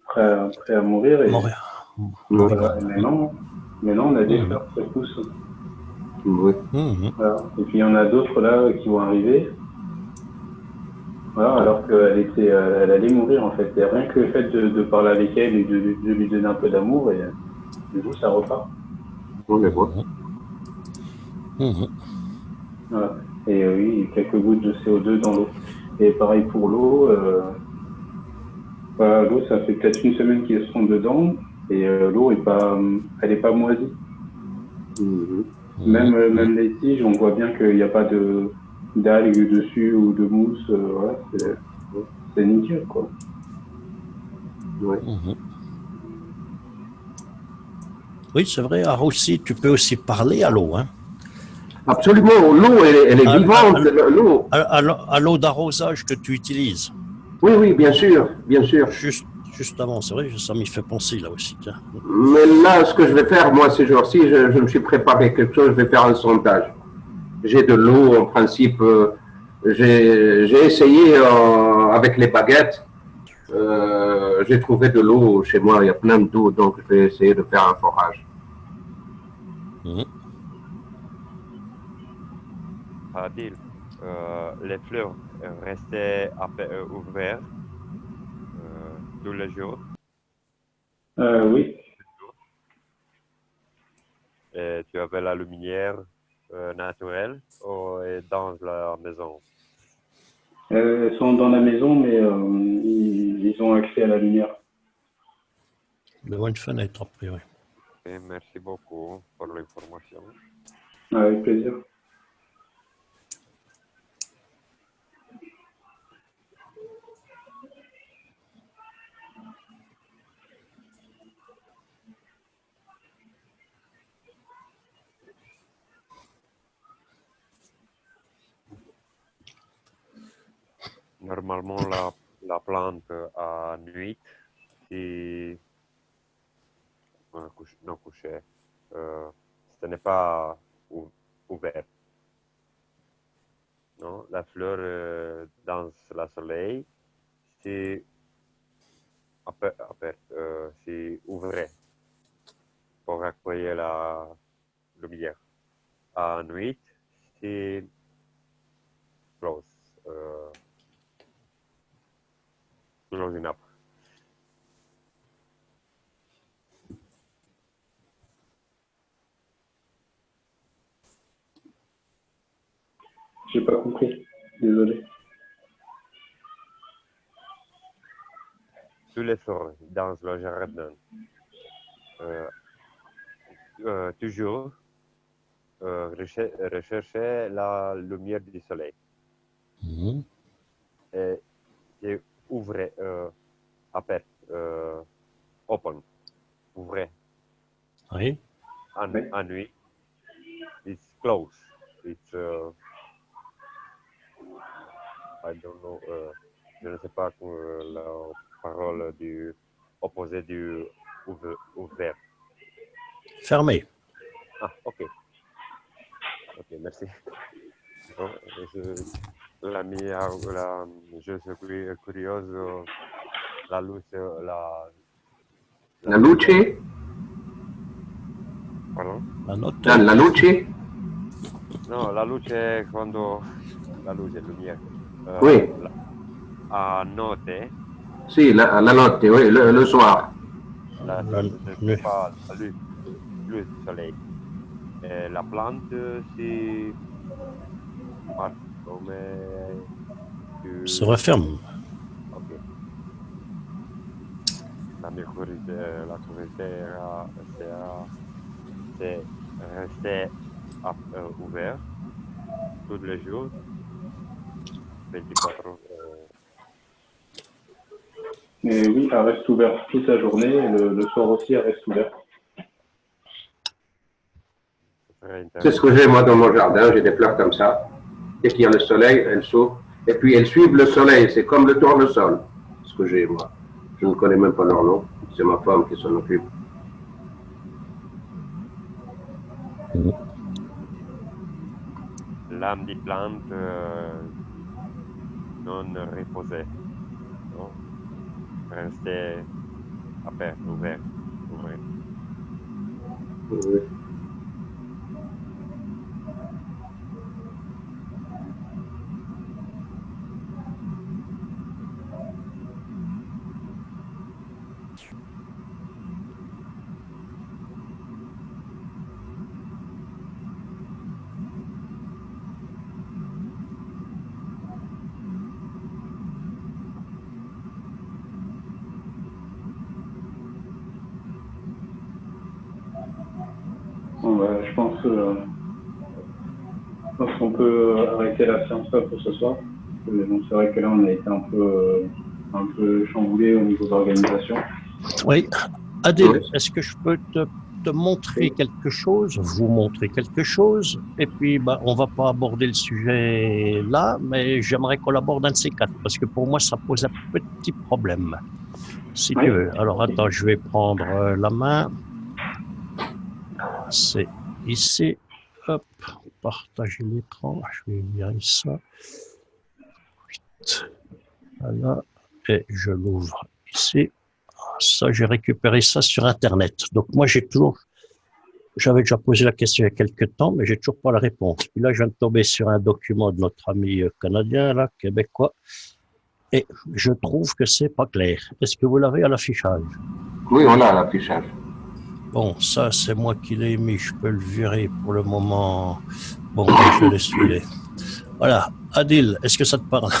prêts à mourir. Et, voilà. Et maintenant, on a des fleurs qui poussent. Oui. Voilà. Et puis, il y en a d'autres là qui vont arriver. Voilà, alors elle allait mourir en fait. Et rien que le fait de parler avec elle et de lui donner un peu d'amour, et du coup, ça repart. On les voit. Voilà. Et oui, quelques gouttes de CO2 dans l'eau. Et pareil pour l'eau. Voilà, l'eau, ça fait peut-être une semaine qu'ils sont dedans. Et l'eau elle est pas moisie. Même les tiges, on voit bien qu'il n'y a pas d'algues dessus ou de mousse. Voilà, c'est nickel, quoi. Oui. Oui, c'est vrai. Alors aussi, tu peux aussi parler à l'eau. Hein. Absolument, l'eau, elle est vivante. L'eau. À l'eau d'arrosage que tu utilises. Oui, oui, bien sûr, bien sûr. Juste avant, c'est vrai, ça m'y fait penser là aussi. Tiens. Mais là, ce que je vais faire, moi, ces jours-ci, je me suis préparé quelque chose, je vais faire un sondage. J'ai de l'eau, en principe, j'ai essayé avec les baguettes. J'ai trouvé de l'eau chez moi, il y a plein d'eau, donc je vais essayer de faire un forage. Adil, les fleurs restaient ouvertes tous les jours. Oui. Et tu avais la lumière naturelle dans la maison. Elles sont dans la maison, mais ils ont accès à la lumière. Devant une fenêtre, a priori. Et merci beaucoup pour l'information. Avec plaisir. Normalement, la plante à nuit, si non couché, ce n'est pas ouvert. Non? La fleur dans le soleil, c'est c'est ouvert pour accueillir la lumière. À nuit, c'est close. Closing up. J'ai pas compris. Désolé. Tous les fleurs dans le jardin, toujours rechercher la lumière du soleil. Et c'est ouvert, open, open, ouvert. Oui. En nuit, it's close. It's, I don't know, je ne sais pas la parole du opposé du ouvert. Fermé. Ah, ok. Ok, merci. Bon, la je suis curieuse. La luce, La luce? pardon? La note. La luce? No, la luce è quando la luce, lumière. Oui. A notte, Si, la notte, oui, le soir. c'est pas le soleil. Et la plante, si marche come Se referme. Ok. La mia curiosità c'est rester ouvert tous les jours, 24 heures. Mais oui, elle reste ouverte toute la journée et le soir aussi, elle reste ouverte. C'est ce que j'ai moi dans mon jardin, j'ai des fleurs comme ça. Dès qu'il y a le soleil, elles s'ouvrent. Et puis elles suivent le soleil, c'est comme le tournesol. Ce que j'ai moi. Je ne connais même pas leur nom. C'est ma femme qui s'en occupe. L'âme des plantes non reposée, non? Rester aperto, ouvert. Oui. Bon, bah, je pense qu'on peut arrêter la séance là pour ce soir. Donc c'est vrai que là on a été un peu chamboulé au niveau d'organisation. Oui. Adil, est-ce que je peux te montrer quelque chose, vous montrer quelque chose, et puis on va pas aborder le sujet là, mais j'aimerais qu'on l'aborde un de ces quatre, parce que pour moi ça pose un petit problème, si tu veux. Alors attends, je vais prendre la main. C'est ici. Hop, partager l'écran. Je vais virer ça. Voilà. Et je l'ouvre ici. Ça, j'ai récupéré ça sur Internet. Donc, moi, j'avais déjà posé la question il y a quelques temps, mais j'ai toujours pas la réponse. Puis là, je viens de tomber sur un document de notre ami canadien, là, québécois, et je trouve que c'est pas clair. Est-ce que vous l'avez à l'affichage? Oui, on l'a à l'affichage. Bon, ça, c'est moi qui l'ai mis. Je peux le virer pour le moment. Bon, je laisse filer. Voilà. Adil, est-ce que ça te parle?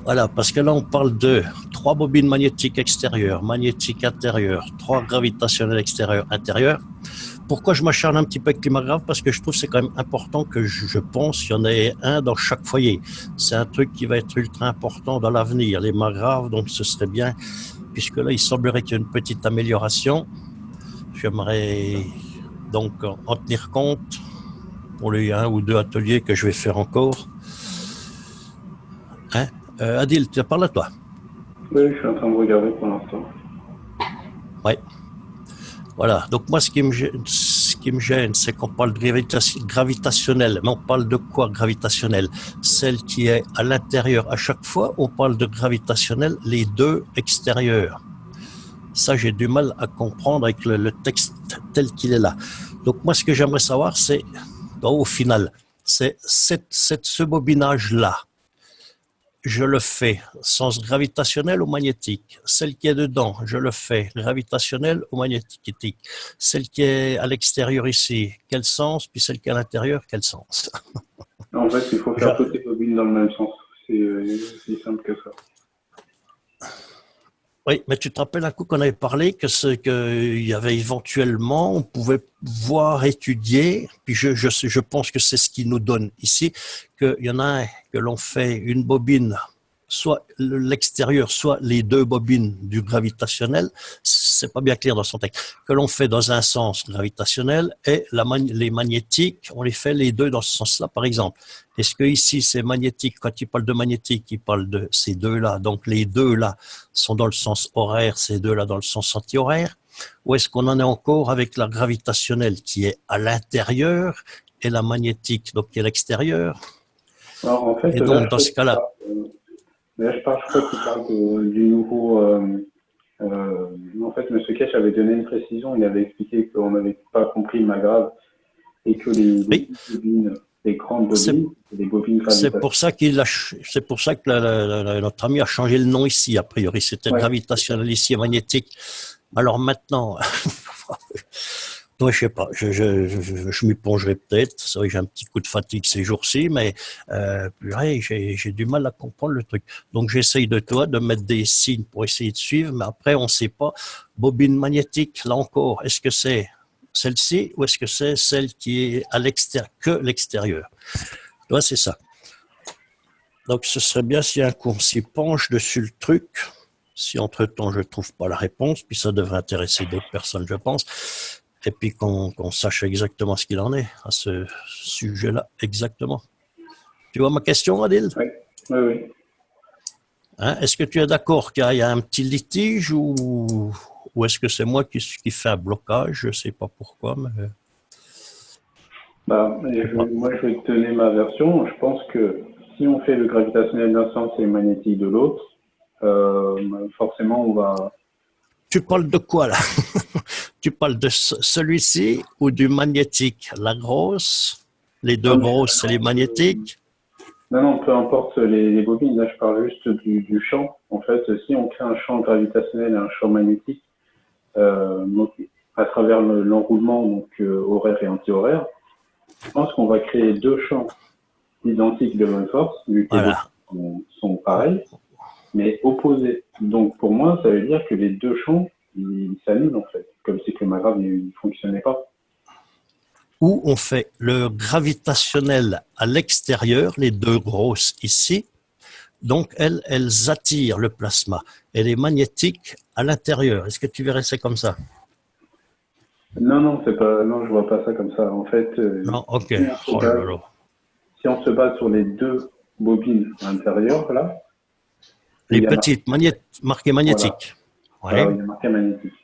Voilà, parce que là, on parle de 3 bobines magnétiques extérieures, magnétiques intérieures, 3 gravitationnelles extérieures, intérieures. Pourquoi je m'acharne un petit peu avec climat grave? Parce que je trouve que c'est quand même important que je pense qu'il y en ait un dans chaque foyer. C'est un truc qui va être ultra important dans l'avenir, les mâts graves, donc ce serait bien, puisque là, il semblerait qu'il y ait une petite amélioration. J'aimerais donc en tenir compte pour les 1 ou 2 ateliers que je vais faire encore. Hein? Adil, tu parles à toi? Oui, je suis en train de regarder pour l'instant. Oui. Voilà. Donc moi, ce qui me gêne, c'est qu'on parle de gravitationnel. Mais on parle de quoi gravitationnel? Celle qui est à l'intérieur à chaque fois. On parle de gravitationnel, les 2 extérieurs. Ça, j'ai du mal à comprendre avec le texte tel qu'il est là. Donc moi, ce que j'aimerais savoir, c'est, au final, c'est ce bobinage-là. Je le fais sens gravitationnel ou magnétique. Celle qui est dedans, je le fais gravitationnel ou magnétique. Celle qui est à l'extérieur ici, quel sens? Puis celle qui est à l'intérieur, quel sens? En fait, il faut faire toutes les bobines dans le même sens. C'est aussi simple que ça. Oui, mais tu te rappelles un coup qu'on avait parlé qu'il y avait éventuellement, on pouvait voir, étudier, puis je pense que c'est ce qui nous donne ici, qu'il y en a un que l'on fait une bobine, soit l'extérieur, soit les 2 bobines du gravitationnel, c'est pas bien clair dans son texte, que l'on fait dans un sens gravitationnel et les magnétiques, on les fait les 2 dans ce sens-là, par exemple. Est-ce que ici c'est magnétique? Quand il parle de magnétique, il parle de ces 2-là, donc les 2-là sont dans le sens horaire, ces 2-là dans le sens anti-horaire? Ou est-ce qu'on en est encore avec la gravitationnelle qui est à l'intérieur et la magnétique, donc qui est à l'extérieur? Alors, en fait, Et donc, dans ce cas-là, je crois qu'il parle du nouveau. En fait, M. Kesh avait donné une précision. Il avait expliqué qu'on n'avait pas compris le Maghreb et que oui, bobines, les grandes bobines, les bobines c'est gravitationnelles. c'est pour ça que notre ami a changé le nom ici, a priori. C'était Ouais. gravitationnel ici et magnétique. Alors maintenant, ouais, je sais pas, je m'y plongerai peut-être. C'est vrai que j'ai un petit coup de fatigue ces jours-ci, mais purée, j'ai du mal à comprendre le truc. Donc j'essaye de mettre des signes pour essayer de suivre, mais après on ne sait pas. Bobine magnétique, là encore, est-ce que c'est celle-ci ou est-ce que c'est celle qui est à l'extérieur, que l'extérieur? Ouais, c'est ça. Donc ce serait bien si un coup on s'y penche dessus le truc. Si entre-temps je ne trouve pas la réponse, puis ça devrait intéresser d'autres personnes, je pense. Et puis qu'on sache exactement ce qu'il en est à ce sujet-là, exactement. Tu vois ma question, Adil? Oui, oui, oui. Hein, est-ce que tu es d'accord qu'il y a un petit litige ou est-ce que c'est moi qui fais un blocage? Je ne sais pas pourquoi, mais... Moi, je vais te donner ma version. Je pense que si on fait le gravitationnel d'un sens et le magnétique de l'autre, forcément, on va... Tu parles de quoi, là? Tu parles de celui-ci ou du magnétique? La grosse? Les deux grosses, c'est les magnétiques? Non, peu importe les bobines. Là, je parle juste du champ. En fait, si on crée un champ gravitationnel et un champ magnétique, donc, à travers l'enroulement, donc horaire et anti-horaire, je pense qu'on va créer deux champs identiques de même force, vu que les Voilà. bobines sont pareils, mais opposés. Donc, pour moi, ça veut dire que les deux champs, ils s'annulent, en fait. Comme si que le Maghreb ne fonctionnait pas. Où on fait le gravitationnel à l'extérieur, les deux grosses ici, donc elles attirent le plasma, et les magnétiques à l'intérieur. Est-ce que tu verrais ça comme ça? Non, c'est pas, non, je vois pas ça comme ça. En fait, Non, ok. si on se Oh là base, là. si on se base sur les deux bobines intérieures, là, Les il y a petites marquées magnétiques. voilà, Ouais. il y a marqué magnétique.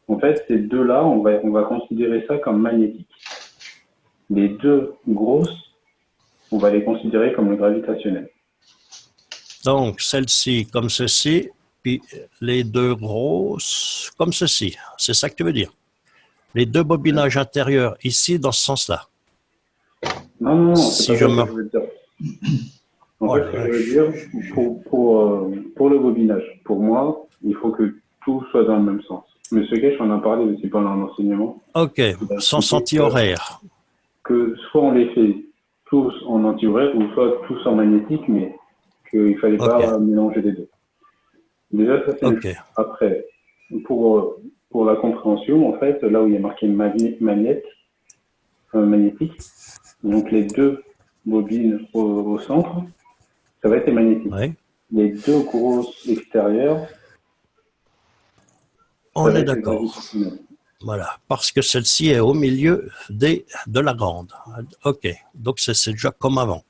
En fait, ces deux-là, on va considérer ça comme magnétique. Les deux grosses, on va les considérer comme le gravitationnel. Donc, celle-ci comme ceci, puis les deux grosses comme ceci. C'est ça que tu veux dire? Les deux bobinages intérieurs ici, dans ce sens-là. Non, c'est Si pas je ça que me... je veux dire. En Oh fait, là ce que là, je veux dire, pour le bobinage, pour moi, il faut que tout soit dans le même sens. Monsieur Kesh en a parlé aussi pendant l'enseignement. ok, Il a sens expliqué anti-horaire. que soit on les fait tous en anti-horaire ou soit tous en magnétique, mais qu'il ne fallait Ok, pas mélanger les deux. Déjà, ça c'est une ok. chose. Après, pour la compréhension, en fait, là où il y a marqué magnétique, donc les deux bobines au centre, ça va être les magnétiques. Ouais. Les deux grosses extérieures, ça On va est être les d'accord. gravitationnels. Voilà, parce que celle-ci est au milieu de la grande. Ok, donc c'est déjà comme avant.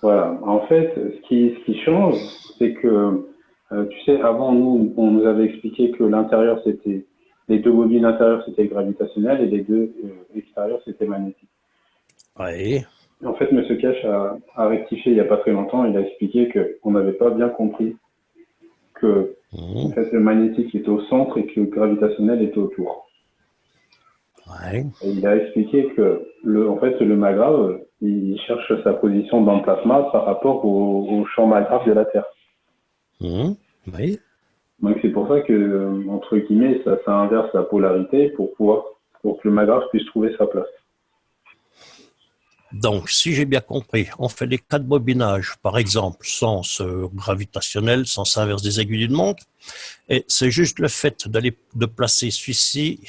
Voilà. En fait, ce qui change, c'est que, tu sais, avant, on nous avait expliqué que l'intérieur, c'était, les deux bobines intérieures, c'était gravitationnel et les deux extérieures, c'était magnétique. Oui. En fait, M. Cash a rectifié il n'y a pas très longtemps. Il a expliqué qu'on n'avait pas bien compris que en fait, le magnétique était au centre et que le gravitationnel était autour. Ouais. Et il a expliqué que en fait, le Maghreb, il cherche sa position dans le plasma par rapport au champ Maghreb de la Terre. Oui. Donc c'est pour ça que, entre guillemets, ça inverse la polarité pour que le Maghreb puisse trouver sa place. Donc, si j'ai bien compris, on fait les 4 bobinages, par exemple, sens gravitationnel, sens inverse des aiguilles d'une montre, et c'est juste le fait de placer celui-ci,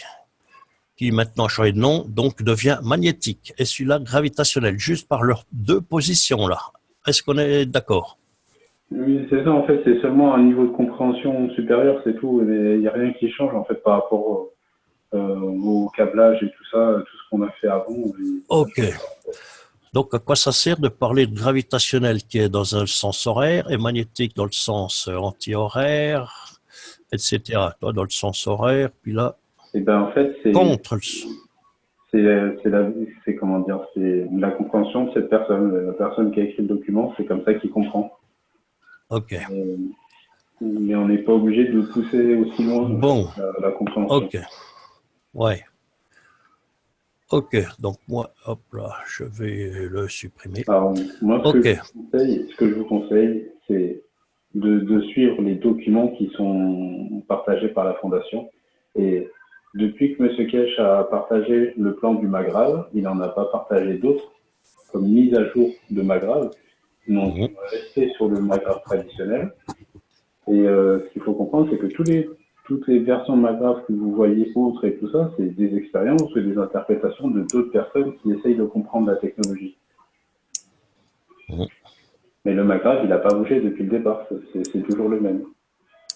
qui maintenant a changé de nom, donc devient magnétique, et celui-là gravitationnel, juste par leurs deux positions là. Est-ce qu'on est d'accord? Oui, c'est ça, en fait, c'est seulement un niveau de compréhension supérieur, c'est tout. Il n'y a rien qui change, en fait, par rapport au câblage et tout ça, tout ce qu'on a fait avant. Ok. Donc, à quoi ça sert de parler de gravitationnel qui est dans un sens horaire et magnétique dans le sens anti-horaire, etc. Toi, dans le sens horaire, puis là, Et ben, en fait, contre c'est comment dire, c'est la compréhension de cette personne. La personne qui a écrit le document, c'est comme ça qu'il comprend. Ok. Mais on n'est pas obligé de pousser aussi loin Bon. la compréhension. Ok. Ouais. Ok. Donc moi, hop là, je vais le supprimer. Alors, moi, ce que je vous conseille, c'est de suivre les documents qui sont partagés par la Fondation. Et depuis que M. Kesh a partagé le plan du Magrave, il n'en a pas partagé d'autres comme mise à jour de Magrave. Donc, on va rester sur le Magrave traditionnel. Et ce qu'il faut comprendre, c'est que toutes les versions de Magrave que vous voyez autres et tout ça, c'est des expériences ou des interprétations de d'autres personnes qui essayent de comprendre la technologie. Mais le Magrave, il n'a pas bougé depuis le départ. C'est toujours le même.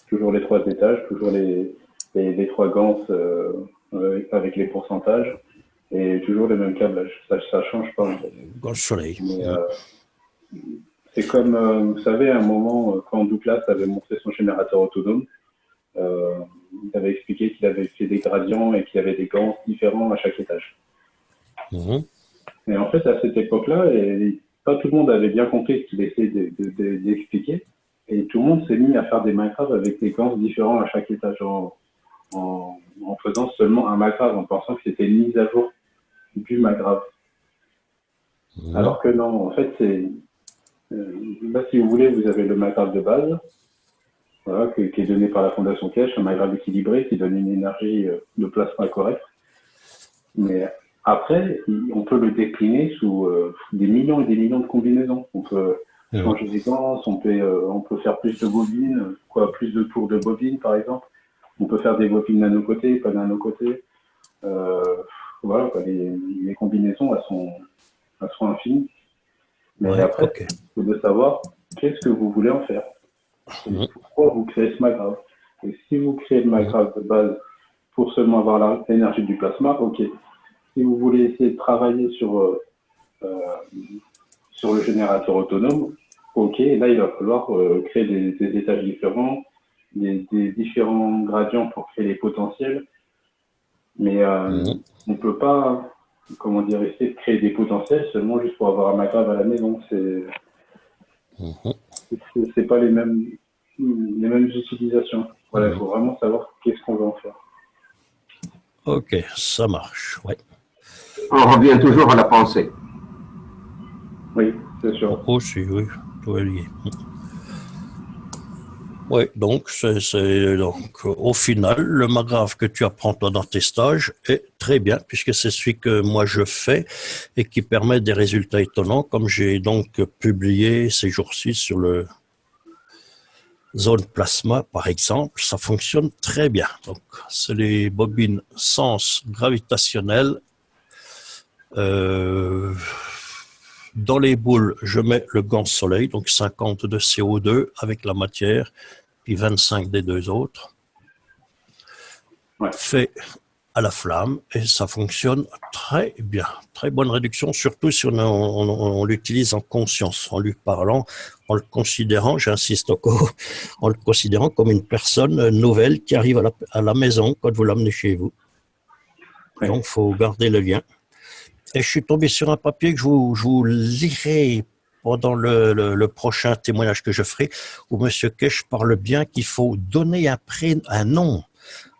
Toujours les 3 étages, toujours les 3 ganses avec les pourcentages et toujours le même câblage. Ça change pas en fait. Dans le soleil. C'est comme, vous savez, à un moment, quand Douglas avait montré son générateur autonome, il avait expliqué qu'il avait fait des gradients et qu'il y avait des ganses différents à chaque étage. Et en fait, à cette époque-là, pas tout le monde avait bien compris ce qu'il essayait d'expliquer. Et tout le monde s'est mis à faire des Minecraft avec des ganses différents à chaque étage en faisant seulement un Minecraft, en pensant que c'était une mise à jour du Minecraft. Alors que non, en fait, là, si vous voulez, vous avez le Minecraft de base, voilà, qui est donné par la Fondation Kesh, un Minecraft équilibré qui donne une énergie de plasma correcte. Mais après, on peut le décliner sous des millions et des millions de combinaisons. On peut changer des ganses, on peut faire plus de bobines, plus de tours de bobines par exemple. On peut faire des bobines nano-côtés, pas nano-côtés. Voilà, les combinaisons, elles sont infinies. Mais après, il faut de savoir qu'est-ce que vous voulez en faire. Et pourquoi vous créez ce Magrave. Et si vous créez le Magrave de base pour seulement avoir l'énergie du plasma, ok. Si vous voulez essayer de travailler sur le générateur autonome, ok, là il va falloir créer des étages différents, des différents gradients pour créer les potentiels. Mais on ne peut pas, comment dire, essayer de créer des potentiels seulement juste pour avoir un Magrave à la maison. C'est pas les mêmes utilisations. Voilà, il faut vraiment savoir qu'est-ce qu'on veut en faire. Ok, ça marche, ouais. On revient toujours à la pensée. Oui, c'est sûr. Aussi, oui, tout est lié. Oui, donc, donc, au final, le Magrave que tu apprends toi dans tes stages est très bien, puisque c'est celui que moi je fais et qui permet des résultats étonnants, comme j'ai donc publié ces jours-ci sur le zone plasma, par exemple. Ça fonctionne très bien. Donc, c'est les bobines sens gravitationnelles. Dans les boules, je mets le gant soleil, donc 50 de CO2 avec la matière, puis 25 des 2 autres, fait à la flamme, et ça fonctionne très bien. Très bonne réduction, surtout si on l'utilise en conscience, en lui parlant, en le considérant, j'insiste encore, en le considérant comme une personne nouvelle qui arrive à la maison quand vous l'amenez chez vous. Donc, il faut garder le lien. Et je suis tombé sur un papier que je vous lirai pendant le prochain témoignage que je ferai, où M. Kesh parle bien qu'il faut donner un nom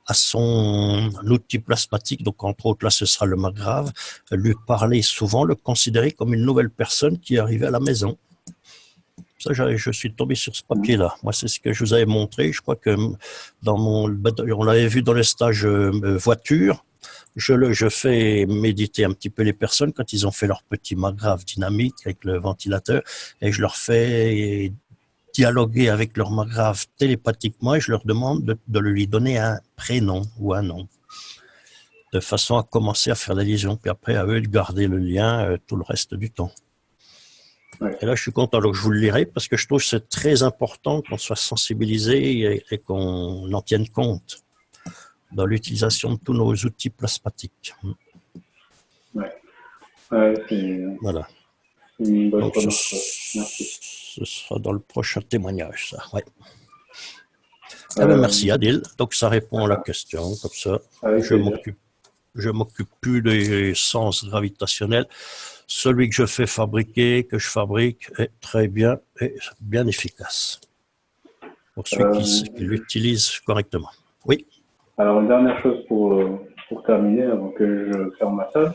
à son outil plasmatique. Donc, entre autres, là, ce sera le Magrave. Lui parler souvent, le considérer comme une nouvelle personne qui est arrivée à la maison. Ça, je suis tombé sur ce papier-là. Moi, c'est ce que je vous avais montré. Je crois que on l'avait vu dans le stage voiture. Je fais méditer un petit peu les personnes quand ils ont fait leur petit Magrave dynamique avec le ventilateur, et je leur fais dialoguer avec leur Magrave télépathiquement, et je leur demande de lui donner un prénom ou un nom, de façon à commencer à faire la liaison, puis après à eux de garder le lien tout le reste du temps. Et là, je suis content. Donc, je vous le lirai parce que je trouve que c'est très important qu'on soit sensibilisé et qu'on en tienne compte dans l'utilisation de tous nos outils plasmatiques. Voilà. Donc, ce sera dans le prochain témoignage, ça. Ouais. Merci, Adil. Donc, ça répond à la question, comme ça, je m'occupe Je m'occupe plus des sens gravitationnels. Celui que je fais fabriquer, que je fabrique, est très bien et bien efficace pour ceux qui l'utilisent correctement. Oui. Alors, une dernière chose pour terminer, avant que je ferme ma salle,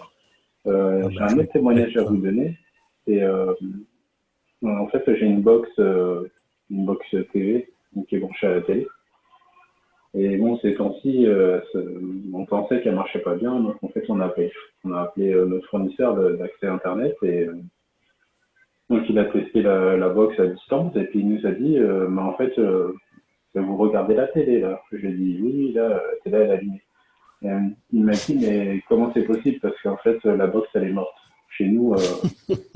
j'ai un autre témoignage à vous donner. Et en fait, j'ai une box TV qui est branchée à la télé. Et bon, ces temps-ci, on pensait qu'elle marchait pas bien, donc en fait, on a appelé notre fournisseur d'accès Internet et donc il a testé la box à distance et puis il nous a dit, mais en fait, vous regardez la télé là. Je lui ai dit, oui, là, la télé elle est allumée. Et, il m'a dit, mais comment c'est possible? Parce qu'en fait, la box elle est morte. Chez nous,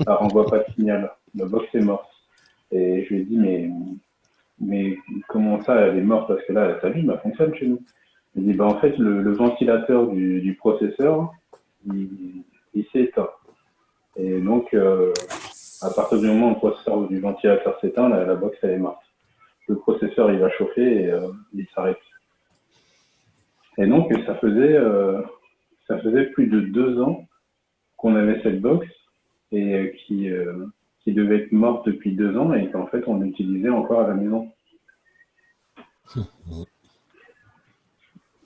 ça renvoie pas de signal. La box est morte. Et je lui ai dit, mais comment ça, elle est morte? Parce que là, elle s'allume, elle fonctionne chez nous. Il dit, bah, en fait, le ventilateur du processeur, il s'est éteint. Et donc, à partir du moment où le processeur du ventilateur s'éteint, la box, elle est morte. Le processeur, il va chauffer et il s'arrête. Et donc, ça faisait plus de 2 ans qu'on avait cette box et qui devait être morte depuis 2 ans et qu'en fait, on l'utilisait encore à la maison.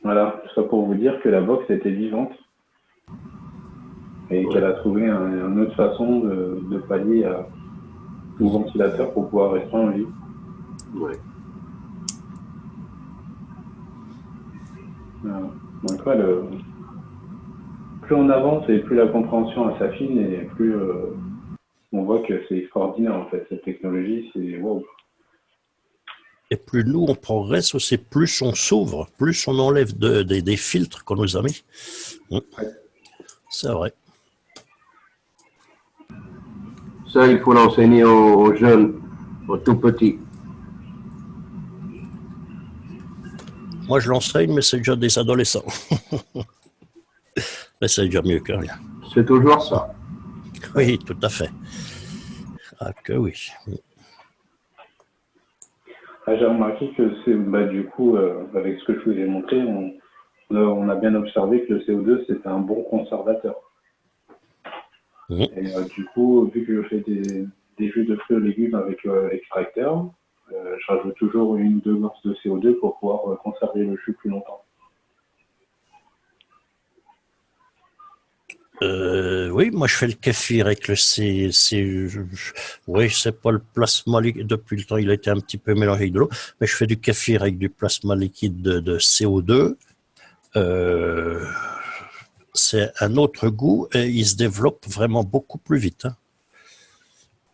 Voilà, tout ça pour vous dire que la box était vivante et qu'elle a trouvé une autre façon de pallier au ventilateur pour pouvoir rester en vie. Ouais. Voilà. Donc, ouais, plus on avance et plus la compréhension s'affine et plus on voit que c'est extraordinaire en fait. Cette technologie, c'est wow. Et plus nous on progresse aussi, plus on s'ouvre, plus on enlève des filtres qu'on nous a mis. Ouais. C'est vrai. Ça, il faut l'enseigner aux jeunes, aux tout petits. Moi, je l'enseigne, mais c'est déjà des adolescents. Mais c'est déjà mieux que rien. C'est toujours ça. Oui, tout à fait. Ah, que oui. J'ai remarqué que du coup, avec ce que je vous ai montré, on a bien observé que le CO2, c'est un bon conservateur. Et du coup, vu que je fais des jus de fruits et légumes avec extracteur, je rajoute toujours 1 ou 2 gorges de CO2 pour pouvoir conserver le jus plus longtemps. Oui, moi je fais le kéfir avec le oui, c'est pas le plasma liquide. Depuis le temps, il a été un petit peu mélangé avec de l'eau, mais je fais du kéfir avec du plasma liquide de CO2. C'est un autre goût et il se développe vraiment beaucoup plus vite. Hein.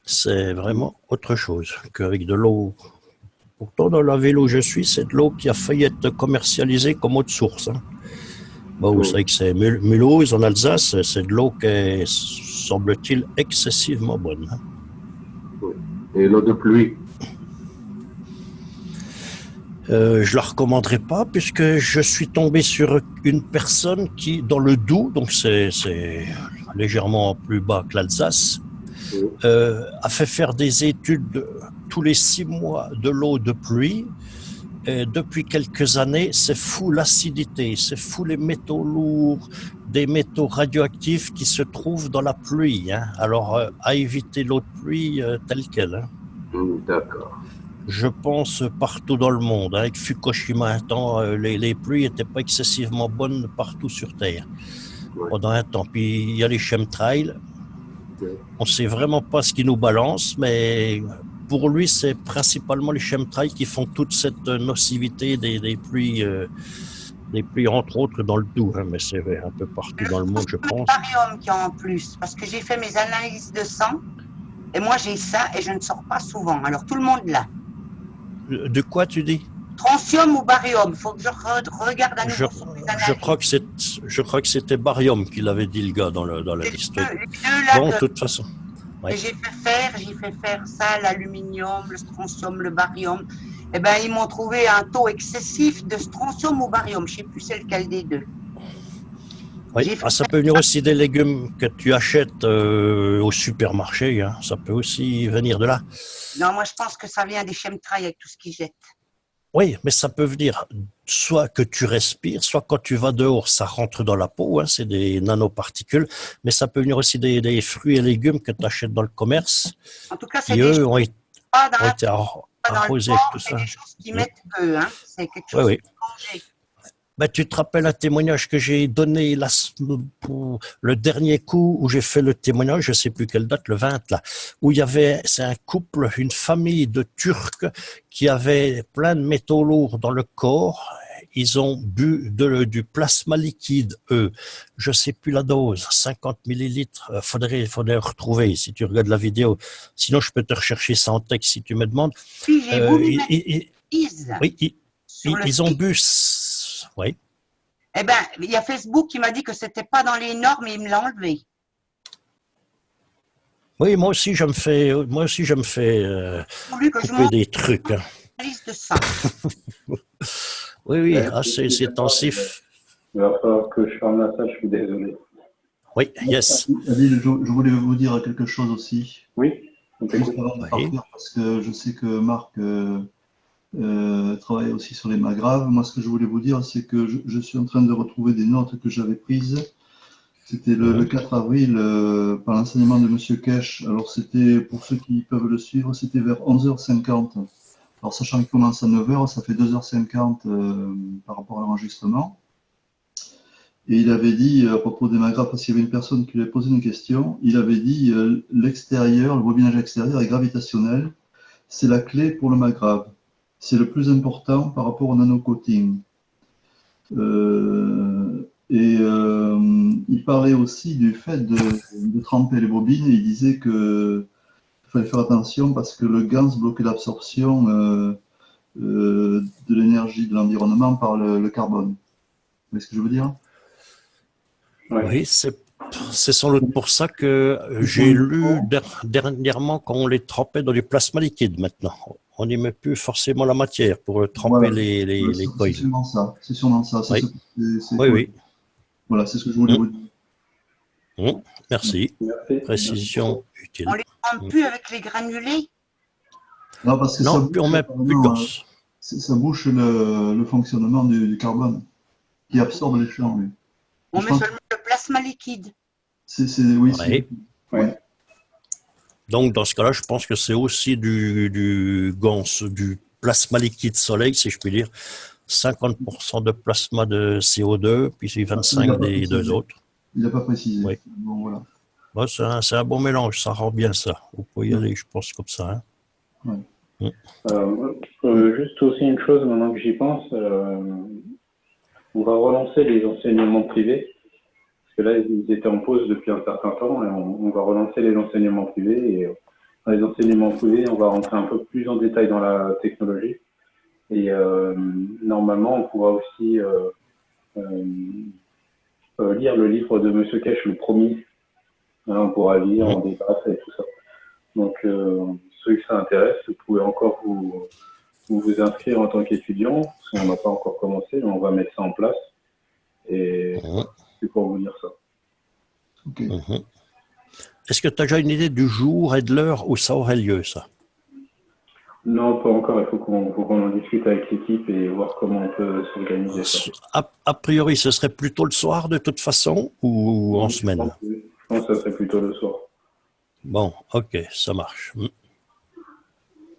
C'est vraiment autre chose qu'avec de l'eau. Pourtant, dans la ville où je suis, c'est de l'eau qui a failli être commercialisée comme eau de source. Hein. Bon, vous savez que c'est Mulhouse, en Alsace, c'est de l'eau qui est, semble-t-il, excessivement bonne. Hein. Et l'eau de pluie? Je la recommanderais pas puisque je suis tombé sur une personne qui, dans le Doubs, donc c'est légèrement plus bas que l'Alsace, a fait faire des études tous les 6 mois de l'eau de pluie. Et depuis quelques années, c'est fou l'acidité, c'est fou les métaux lourds, des métaux radioactifs qui se trouvent dans la pluie. Hein. Alors, à éviter l'eau de pluie telle qu'elle. Hein. D'accord. Je pense partout dans le monde. Avec Fukushima, un temps, les pluies n'étaient pas excessivement bonnes partout sur Terre. Pendant un temps. Puis il y a les chemtrails. On ne sait vraiment pas ce qui nous balance, mais pour lui, c'est principalement les chemtrails qui font toute cette nocivité des pluies, entre autres dans le Doubs, hein, mais c'est un peu partout dans le monde, je pense. C'est le barium qui est en plus, parce que j'ai fait mes analyses de sang, et moi j'ai ça, et je ne sors pas souvent. Alors tout le monde l'a. De quoi tu dis? Strontium ou barium? Il faut que je regarde à nouveau sur mes analyses. Je crois que c'était barium qu'il avait dit, le gars, dans la liste. Bon, de toute façon. Ouais. J'ai fait faire ça, l'aluminium, le strontium, le barium. Eh ben, ils m'ont trouvé un taux excessif de strontium ou barium. Je ne sais plus c'est lequel des deux. Oui, ça peut venir aussi des légumes que tu achètes au supermarché. Hein. Ça peut aussi venir de là. Non, moi je pense que ça vient des chemtrails avec tout ce qu'ils jettent. Oui, mais ça peut venir soit que tu respires, soit quand tu vas dehors, ça rentre dans la peau, hein, c'est des nanoparticules, mais ça peut venir aussi des fruits et légumes que tu achètes dans le commerce, En tout cas, c'est qui des choses eux pas dans ont la été pas dans le arrosés avec corps, tout c'est ça. des choses qui mettent eux, hein. C'est quelque Oui, chose oui. qui est mangé. Ben, tu te rappelles un témoignage que j'ai donné pour le dernier coup où j'ai fait le témoignage, je sais plus quelle date, le 20 là, où il y avait, c'est un couple, une famille de Turcs qui avait plein de métaux lourds dans le corps. Ils ont bu du plasma liquide, eux. Je sais plus la dose, 50 millilitres. Faudrait retrouver si tu regardes la vidéo. Sinon, je peux te rechercher ça en texte si tu me demandes. Puis j'ai Euh, voulu ils, mettre ils- Lise oui, sur le ils ont site. bu, oui. Eh ben, il y a Facebook qui m'a dit que c'était pas dans les normes et il me l'a enlevé. Oui, moi aussi, je me fais J'ai voulu que je couper monte des trucs, hein. la liste de ça. Oui, oui, Ouais, c'est excusez-moi, intensif. il va falloir que je ferme la salle, je suis désolé. Oui, yes. Adil, je voulais vous dire quelque chose aussi, Oui, on juste t'écoute. avant de Oui. partir, parce que je sais que Marc travaille aussi sur les magraves. Moi, ce que je voulais vous dire, c'est que je suis en train de retrouver des notes que j'avais prises. C'était le 4 avril par l'enseignement de Monsieur Kesh. Alors, c'était, pour ceux qui peuvent le suivre, c'était vers 11h50. Alors, sachant qu'il commence à 9h, ça fait 2h50 par rapport à l'enregistrement. Et il avait dit, à propos des magraves, parce qu'il y avait une personne qui lui avait posé une question, il avait dit l'extérieur, le bobinage extérieur est gravitationnel, c'est la clé pour le magrave. C'est le plus important par rapport au nanocoating. Il parlait aussi du fait de tremper les bobines et il disait que il fallait faire attention parce que le GANS bloquait l'absorption de l'énergie de l'environnement par le carbone. Vous voyez ce que je veux dire? Ouais. Oui, c'est sans doute pour ça que j'ai lu dernièrement qu'on les trempait dans du plasma liquide maintenant. On n'y met plus forcément la matière pour tremper Voilà. les C'est coils. sûrement ça. C'est sûrement ça. Oui, C'est oui, cool. oui. Voilà, c'est ce que je voulais vous dire. Merci. Merci. Précision utile. On les prend plus avec les granulés. Non, parce que Non, puis on met plus de gosses. ça bouche le fonctionnement du carbone qui absorbe les champs. Lui. On Je met pense seulement le plasma liquide. oui, Ouais. Ouais. Donc, dans ce cas-là, je pense que c'est aussi du GANS, du plasma liquide soleil, si je puis dire. 50% de plasma de CO2, puis il n'a 25 pas des deux précisé. autres. Il n'a pas précisé. Oui. Bon, voilà. Bon, c'est un bon mélange, ça rend bien ça. Vous pouvez y aller, je pense, comme ça. Hein. Juste aussi une chose, maintenant que j'y pense, on va relancer les enseignements privés, parce que là, ils étaient en pause depuis un certain temps, et on va relancer les enseignements privés, et dans les enseignements privés, on va rentrer un peu plus en détail dans la technologie, et normalement, on pourra aussi lire le livre de Monsieur Kesh, le promis. Hein, on pourra lire, en débattre et tout ça. Donc, ceux que ça intéresse, vous pouvez encore vous inscrire en tant qu'étudiant, parce qu'on n'a pas encore commencé, mais on va mettre ça en place. Et c'est pour vous dire ça. Ok. Est-ce que tu as déjà une idée du jour et de l'heure où ça aurait lieu, ça? Non, pas encore. Il faut qu'on en discute avec l'équipe et voir comment on peut s'organiser ça. A priori, ce serait plutôt le soir de toute façon ou en semaine? Je pense que ça serait plutôt le soir. Bon, ok, ça marche.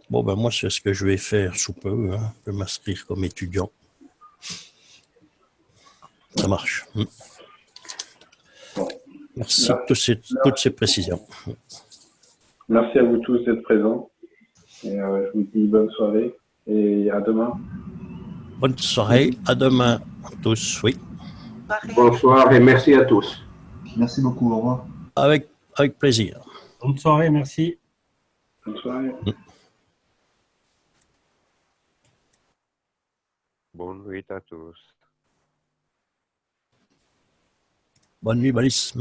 Bon, ben moi, c'est ce que je vais faire sous peu. Hein. Je vais m'inscrire comme étudiant. Ça marche. Bon. Merci de toutes ces précisions. Merci à vous tous d'être présents. Et je vous dis bonne soirée et à demain. Bonne soirée, à demain tous, oui. Bonsoir et merci à tous. Merci beaucoup, au revoir. Avec plaisir. Bonne soirée, merci. Bonne soirée. Bonne nuit à tous. Bonne nuit, Malice.